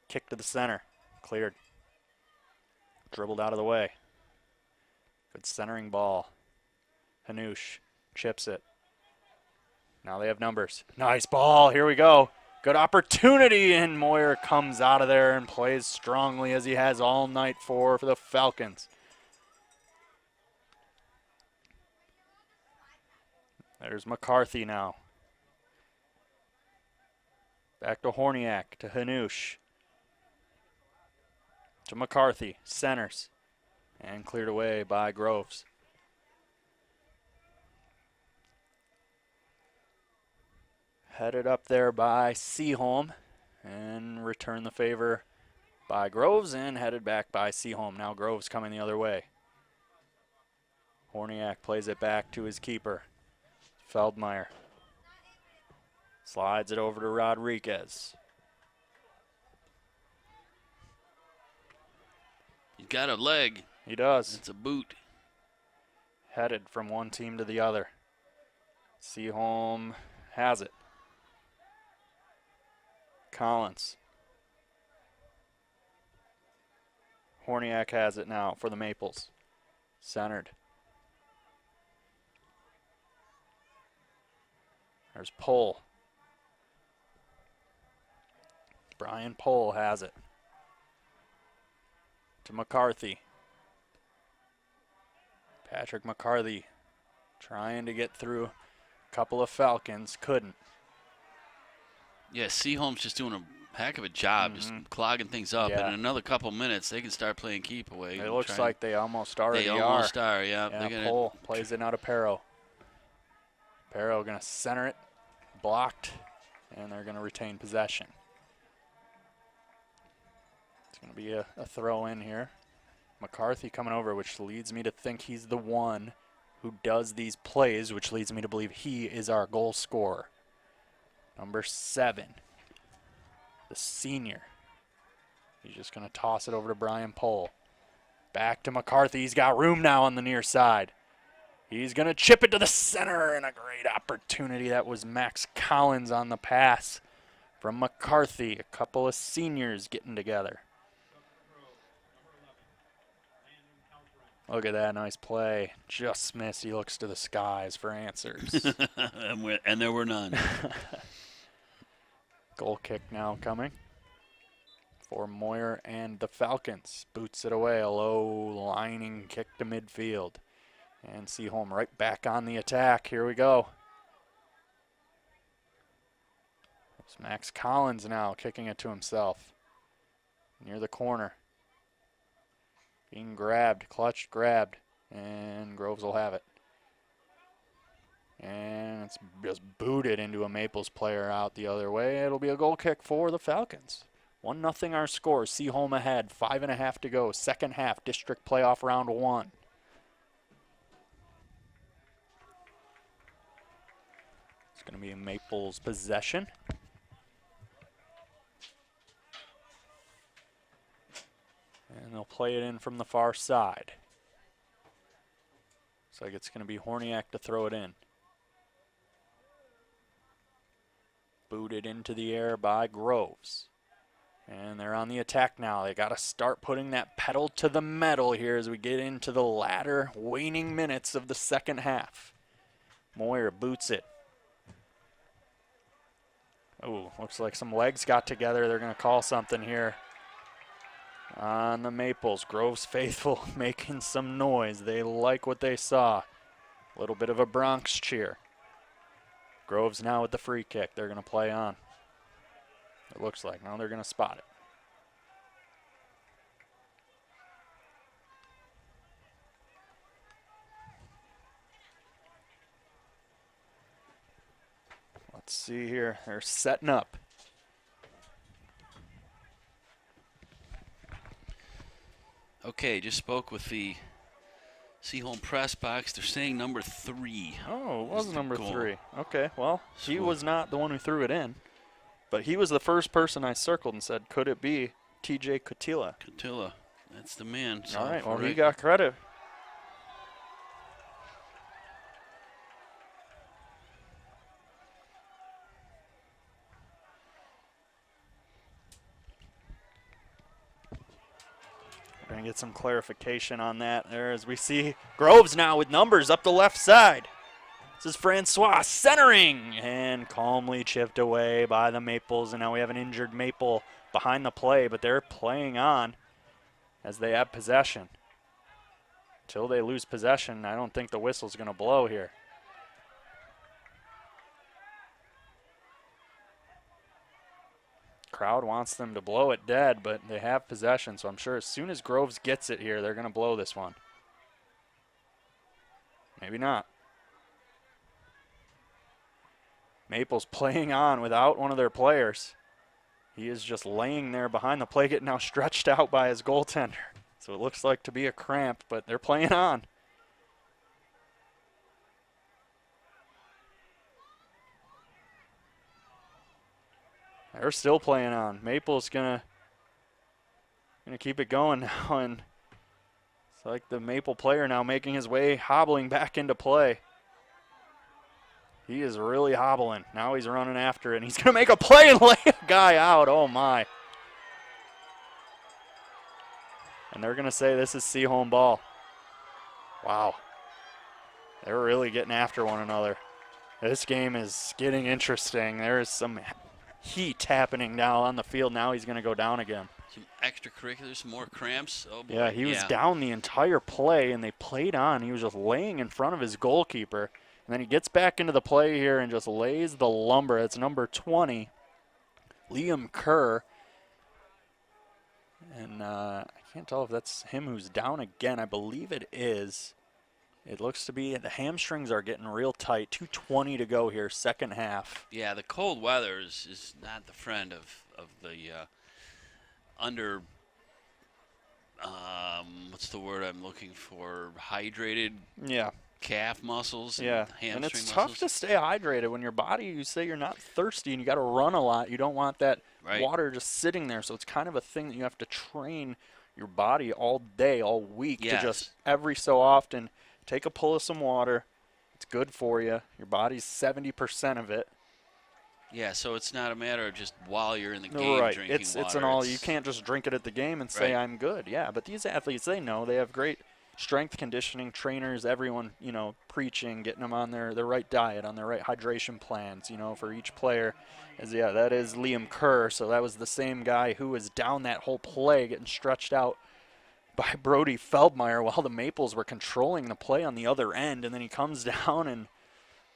Speaker 1: Kick to the center. Cleared. Dribbled out of the way. Good centering ball. Hanush chips it. Now they have numbers. Nice ball. Here we go. Good opportunity, and Moyer comes out of there and plays strongly as he has all night for the Falcons. There's McCarthy now. Back to Horniak, to Hanush. To McCarthy, centers. And cleared away by Groves. Headed up there by Seaholm. And return the favor by Groves, and headed back by Seaholm. Now Groves coming the other way. Horniak plays it back to his keeper, Feldmeyer. Slides it over to Rodriguez.
Speaker 2: He's got a leg.
Speaker 1: He does.
Speaker 2: It's a boot.
Speaker 1: Headed from one team to the other. Seaholm has it. Collins. Horniak has it now for the Maples. Centered. There's Pohl. Brian Pohl has it. To McCarthy. Patrick McCarthy trying to get through a couple of Falcons. Couldn't.
Speaker 2: Yeah, Seaholm's just doing a heck of a job, just clogging things up.
Speaker 1: Yeah.
Speaker 2: And in another couple minutes, they can start playing keep away.
Speaker 1: It looks like they almost already
Speaker 2: They almost are, yeah.
Speaker 1: Yeah, Pohl plays it now to Perro. Perro going to center it. Blocked. And they're going to retain possession. It's going to be a throw in here. McCarthy coming over, which leads me to think he's the one who does these plays, which leads me to believe he is our goal scorer. Number 7, the senior. He's just going to toss it over to Brian Pohl. Back to McCarthy. He's got room now on the near side. He's going to chip it to the center, and a great opportunity. That was Max Collins on the pass from McCarthy. A couple of seniors getting together. Look at that nice play. Just missed. He looks to the skies for answers.
Speaker 2: And there were none.
Speaker 1: Goal kick now coming for Moyer and the Falcons. Boots it away. A low lining kick to midfield. And Seaholm right back on the attack. Here we go. It's Max Collins now kicking it to himself. Near the corner. Being grabbed, clutched, grabbed, and Groves will have it. And it's just booted into a Maples player out the other way. It'll be a goal kick for the Falcons. 1-0 our score. Seaholm ahead. 5.5 to go. Second half, district playoff round 1. It's going to be a Maples possession. And they'll play it in from the far side. Looks like it's going to be Horniak to throw it in. Booted into the air by Groves. And they're on the attack now. They got to start putting that pedal to the metal here as we get into the latter waning minutes of the second half. Moyer boots it. Oh, looks like some legs got together. They're going to call something here on the Maples. Groves faithful making some noise. They like what they saw. A little bit of a Bronx cheer. Groves now with the free kick. They're going to play on. It looks like. Now they're going to spot it. Let's see here. They're setting up.
Speaker 2: Okay, just spoke with the Seaholm press box. They're saying number 3.
Speaker 1: Oh, it was number
Speaker 2: goal.
Speaker 1: 3. Okay, well, he
Speaker 2: So-
Speaker 1: was not the one who threw it in. But he was the first person I circled and said, could it be TJ Cotilla?
Speaker 2: Catilla, that's the man. So
Speaker 1: All right, well, he
Speaker 2: right.
Speaker 1: got credit. We're going to get some clarification on that there as we see Groves now with numbers up the left side. This is Francois centering and calmly chipped away by the Maples. And now we have an injured Maple behind the play, but they're playing on as they have possession. Until they lose possession, I don't think the whistle's going to blow here. Crowd wants them to blow it dead, but they have possession, so I'm sure as soon as Groves gets it here, they're going to blow this one. Maybe not. Maples playing on without one of their players. He is just laying there behind the play, getting now stretched out by his goaltender. So it looks like to be a cramp, but they're playing on. They're still playing on. Maple's gonna keep it going now, and it's like the Maple player now making his way, hobbling back into play. He is really hobbling. Now he's running after it, and he's gonna make a play and lay a guy out. Oh my. And they're gonna say this is Seaholm ball. Wow. They're really getting after one another. This game is getting interesting. There is some heat happening now on the field. Now he's going to go down again.
Speaker 2: Some extracurriculars, some more cramps. Oh boy.
Speaker 1: Yeah, he was down the entire play, and they played on. He was just laying in front of his goalkeeper. And then he gets back into the play here and just lays the lumber. It's number 20, Liam Kerr. And I can't tell if that's him who's down again. I believe it is. It looks to be the hamstrings are getting real tight. 2:20 to go here, second half.
Speaker 2: Yeah, the cold weather is not the friend of the what's the word I'm looking for? Hydrated calf muscles and hamstring
Speaker 1: and it's
Speaker 2: muscles.
Speaker 1: tough to stay hydrated when your body, you say you're not thirsty and you got to run a lot. You don't want that water just sitting there. So it's kind of a thing that you have to train your body all day, all week to just every so often take a pull of some water. It's good for you. Your body's 70% of it.
Speaker 2: Yeah, so it's not a matter of just while you're in the game drinking
Speaker 1: it's
Speaker 2: water.
Speaker 1: an all. You can't just drink it at the game and say I'm good. Yeah, but these athletes, they know. They have great strength conditioning trainers, everyone, preaching, getting them on their right diet, on their right hydration plans, for each player. That is Liam Kerr. So that was the same guy who was down that whole play, getting stretched out by Brody Feldmeyer while the Maples were controlling the play on the other end. And then he comes down and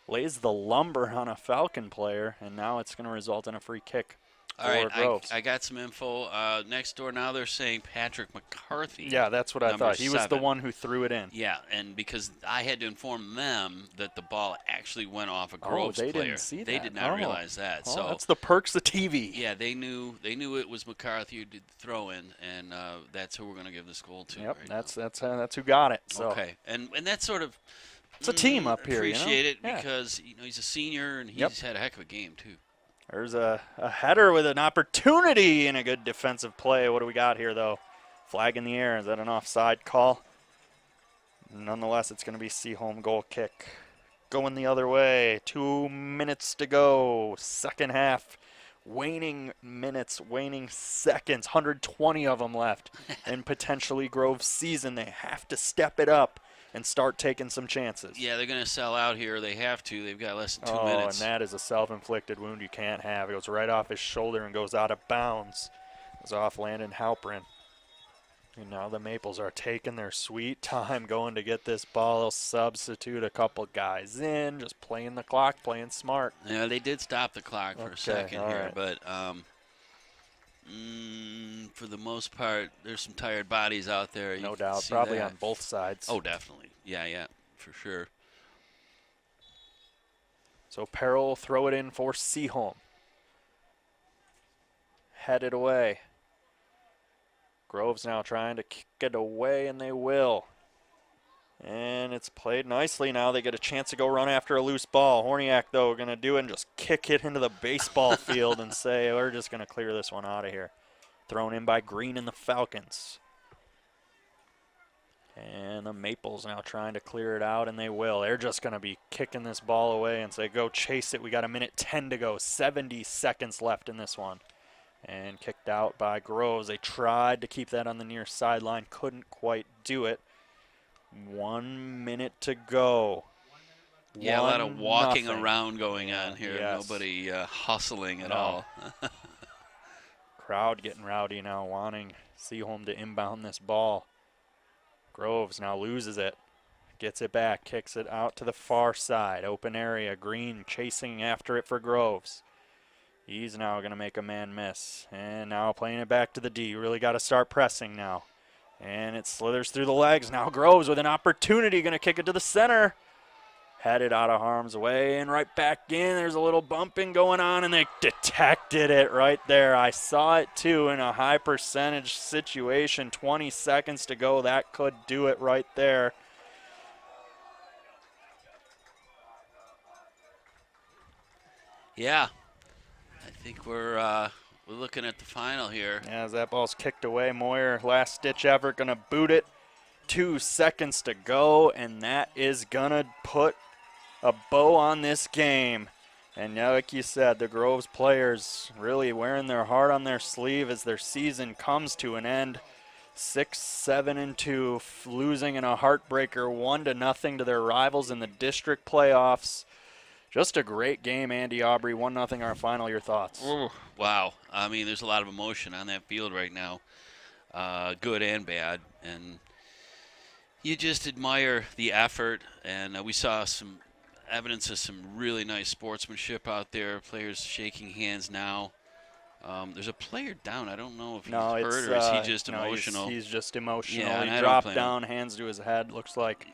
Speaker 1: lays the lumber on a Falcon player, and now it's going to result in a free kick.
Speaker 2: All right, I got some info. Next door now they're saying Patrick McCarthy.
Speaker 1: Yeah, that's what I thought. He was the one who threw it in.
Speaker 2: Yeah, and because I had to inform them that the ball actually went off a Groves
Speaker 1: player.
Speaker 2: They
Speaker 1: didn't see that.
Speaker 2: They did not realize that. So
Speaker 1: that's the perks of TV.
Speaker 2: Yeah, they knew it was McCarthy who did the throw in, and that's who we're going to give this goal to.
Speaker 1: Yep,
Speaker 2: right
Speaker 1: that's who got it. So.
Speaker 2: Okay, and that's sort of
Speaker 1: it's a team up here.
Speaker 2: Appreciate it because he's a senior and he's had a heck of a game too.
Speaker 1: There's a header with an opportunity and a good defensive play. What do we got here, though? Flag in the air. Is that an offside call? Nonetheless, it's going to be Seaholm goal kick. Going the other way. 2 minutes to go. Second half. Waning minutes, waning seconds. 120 of them left. And potentially Grove's season. They have to step it up and start taking some chances.
Speaker 2: Yeah, they're going to sell out here. They have to. They've got less than 2 minutes.
Speaker 1: And that is a self-inflicted wound you can't have. It goes right off his shoulder and goes out of bounds. It goes off Landon Halprin. And now the Maples are taking their sweet time going to get this ball. They'll substitute a couple guys in, just playing the clock, playing smart.
Speaker 2: Yeah, they did stop the clock for a second here, but for the most part, there's some tired bodies out there.
Speaker 1: No doubt, probably on both sides.
Speaker 2: Oh, definitely. Yeah, for sure.
Speaker 1: So Peril will throw it in for Seaholm. Headed away. Groves now trying to kick it away, and they will. And it's played nicely now. They get a chance to go run after a loose ball. Horniak, though, going to do it and just kick it into the baseball field and say, we're just going to clear this one out of here. Thrown in by Green and the Falcons. And the Maples now trying to clear it out, and they will. They're just going to be kicking this ball away and say, go chase it. We got 1:10 to go. 70 seconds left in this one. And kicked out by Groves. They tried to keep that on the near sideline. Couldn't quite do it. 1 minute to go.
Speaker 2: Yeah, a lot of walking
Speaker 1: 1-0.
Speaker 2: around going on here.
Speaker 1: Yes.
Speaker 2: Nobody hustling at
Speaker 1: No.
Speaker 2: all.
Speaker 1: Crowd getting rowdy now, wanting Seaholm to inbound this ball. Groves now loses it. Gets it back, kicks it out to the far side. Open area, Green chasing after it for Groves. He's now going to make a man miss. And now playing it back to the D. Really got to start pressing now. And it slithers through the legs. Now Groves with an opportunity, going to kick it to the center. Headed out of harm's way and right back in. There's a little bumping going on, and they detected it right there. I saw it too in a high percentage situation. 20 seconds to go. That could do it right there.
Speaker 2: Yeah, I think we're looking at the final here.
Speaker 1: As that ball's kicked away, Moyer, last ditch effort, gonna boot it. 2 seconds to go, and that is gonna put a bow on this game. And yeah, like you said, the Groves players really wearing their heart on their sleeve as their season comes to an end. 6-7-2, losing in a heartbreaker 1-0 to their rivals in the district playoffs. Just a great game, Andy Aubrey. 1-0 our final. Your thoughts?
Speaker 2: Ooh, wow. I mean, there's a lot of emotion on that field right now, good and bad. And you just admire the effort. And we saw some evidence of some really nice sportsmanship out there. Players shaking hands now. There's a player down. I don't know if he's hurt or is he just emotional.
Speaker 1: He's just emotional.
Speaker 2: Yeah,
Speaker 1: he dropped down, hands to his head, looks like.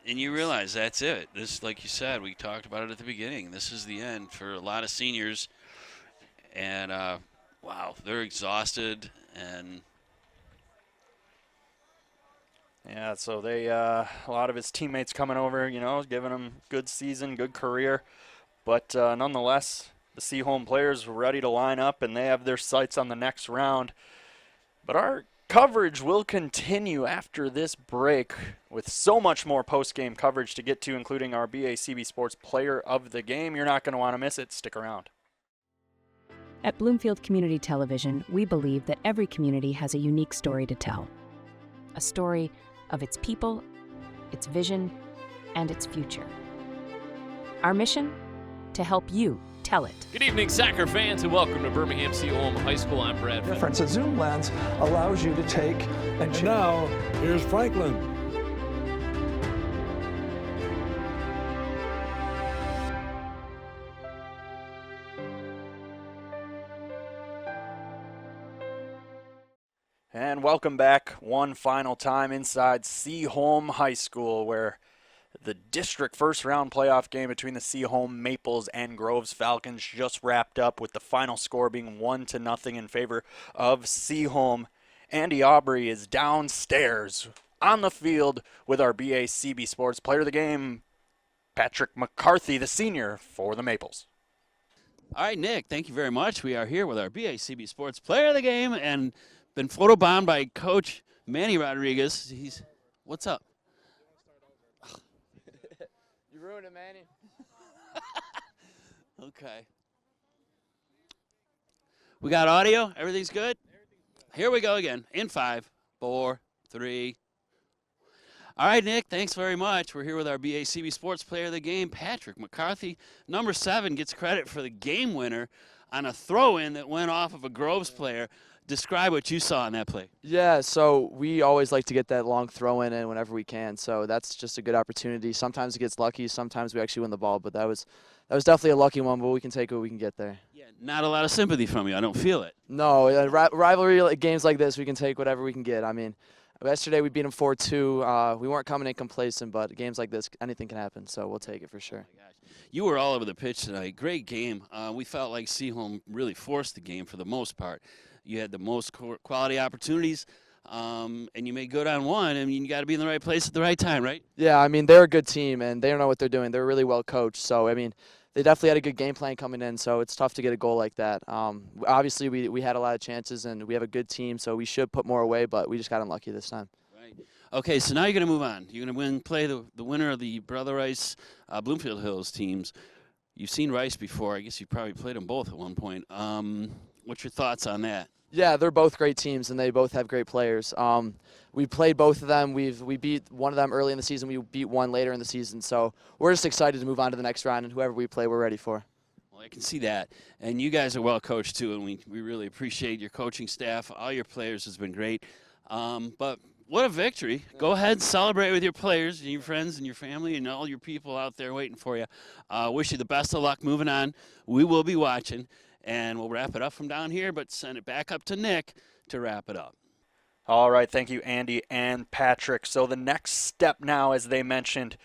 Speaker 2: And you realize that's it. This, like you said, we talked about it at the beginning. This is the end for a lot of seniors. And, wow, they're exhausted. And
Speaker 1: yeah, so they a lot of his teammates coming over, you know, giving him good season, good career. But nonetheless, the Seaholm players were ready to line up, and they have their sights on the next round. But our coverage will continue after this break with so much more post-game coverage to get to, including our BACB Sports Player of the Game. You're not going to want to miss it. Stick around.
Speaker 7: At Bloomfield Community Television, we believe that every community has a unique story to tell. A story of its people, its vision, and its future. Our mission? To help you tell it.
Speaker 8: Good evening, soccer fans, and welcome to Birmingham Seaholm High School. I'm Brad.
Speaker 9: Difference. A zoom lens allows you to take and
Speaker 10: now, here's Franklin.
Speaker 1: And welcome back one final time inside Seaholm High School, where the district first-round playoff game between the Seaholm Maples and Groves Falcons just wrapped up, with the final score being 1-0 in favor of Seaholm. Andy Aubrey is downstairs on the field with our BACB Sports Player of the Game, Patrick McCarthy, the senior for the Maples.
Speaker 2: all right, Nick, thank you very much. We are here with our BACB Sports Player of the Game and been photobombed by Coach Manny Rodriguez. What's up?
Speaker 3: You ruined it, Manny.
Speaker 2: Okay. We got audio? Everything's good? Here we go again. In 5, 4, 3. All right, Nick, thanks very much. We're here with our BACB Sports Player of the Game, Patrick McCarthy. Number 7 gets credit for the game winner on a throw-in that went off of a Groves player. Describe what you saw on that play.
Speaker 11: Yeah, so we always like to get that long throw in whenever we can, so that's just a good opportunity. Sometimes it gets lucky, sometimes we actually win the ball, but that was definitely a lucky one, but we can take what we can get there.
Speaker 2: Yeah, not a lot of sympathy from you. I don't feel it.
Speaker 11: No, rivalry games like this, we can take whatever we can get. I mean, yesterday we beat them 4-2. We weren't coming in complacent, but games like this, anything can happen, so we'll take it for sure.
Speaker 2: Oh my gosh. You were all over the pitch tonight. Great game. We felt like Seaholm really forced the game for the most part. You had the most quality opportunities, and you made good on one. I mean, you got to be in the right place at the right time, right?
Speaker 11: Yeah, I mean, they're a good team, and they don't know what they're doing. They're really well coached. So, I mean, they definitely had a good game plan coming in, so it's tough to get a goal like that. Obviously, we had a lot of chances, and we have a good team, so we should put more away, but we just got unlucky this time.
Speaker 2: Right. Okay, so now you're going to move on. You're going to play the winner of the Brother Rice Bloomfield Hills teams. You've seen Rice before. I guess you probably played them both at one point. What's your thoughts on that?
Speaker 11: Yeah, they're both great teams, and they both have great players. We played both of them. We beat one of them early in the season. We beat one later in the season. So we're just excited to move on to the next round, and whoever we play, we're ready for.
Speaker 2: Well, I can see that. And you guys are well coached, too, and we really appreciate your coaching staff. All your players has been great. But what a victory. Go ahead and celebrate with your players and your friends and your family and all your people out there waiting for you. Wish you the best of luck moving on. We will be watching, and we'll wrap it up from down here, but send it back up to Nick to wrap it up.
Speaker 1: All right, thank you, Andy and Patrick. So the next step now, as they mentioned,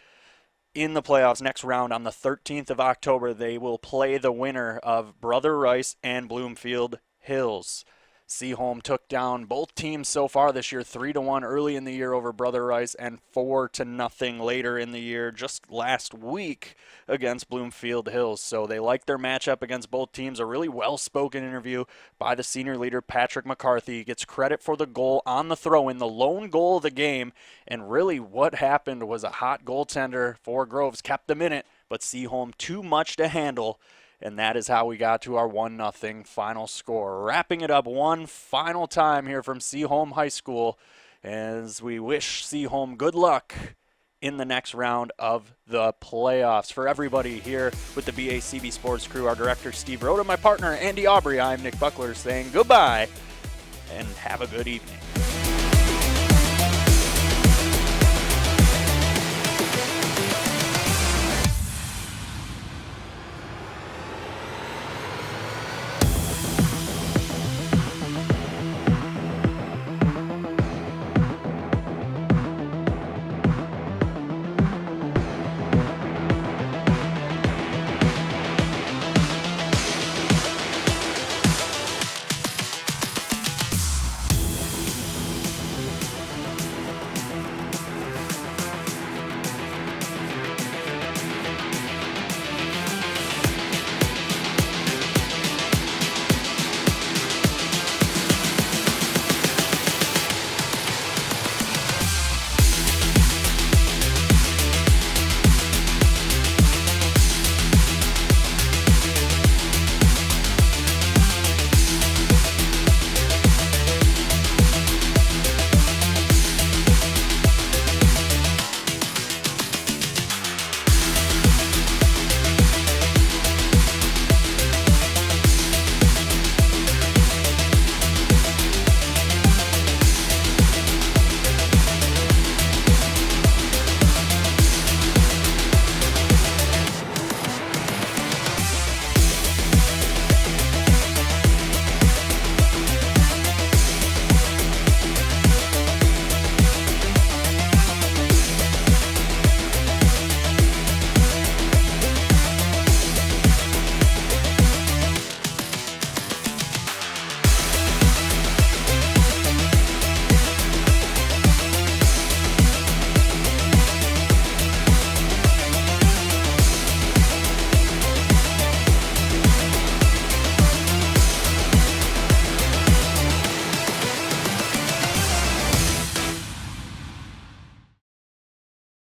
Speaker 1: in the playoffs, next round on the 13th of October, they will play the winner of Brother Rice and Bloomfield Hills. Seaholm took down both teams so far this year, 3-1 early in the year over Brother Rice and 4-0 later in the year, just last week against Bloomfield Hills. So they like their matchup against both teams. A really well-spoken interview by the senior leader, Patrick McCarthy. He gets credit for the goal on the throw-in, the lone goal of the game. And really what happened was a hot goaltender for Groves kept them in it, but Seaholm too much to handle. And that is how we got to our 1-0 final score. Wrapping it up one final time here from Seaholm High School as we wish Seaholm good luck in the next round of the playoffs. For everybody here with the BACB Sports crew, our director Steve Rhoda, my partner Andy Aubrey, I'm Nick Buckler saying goodbye and have a good evening.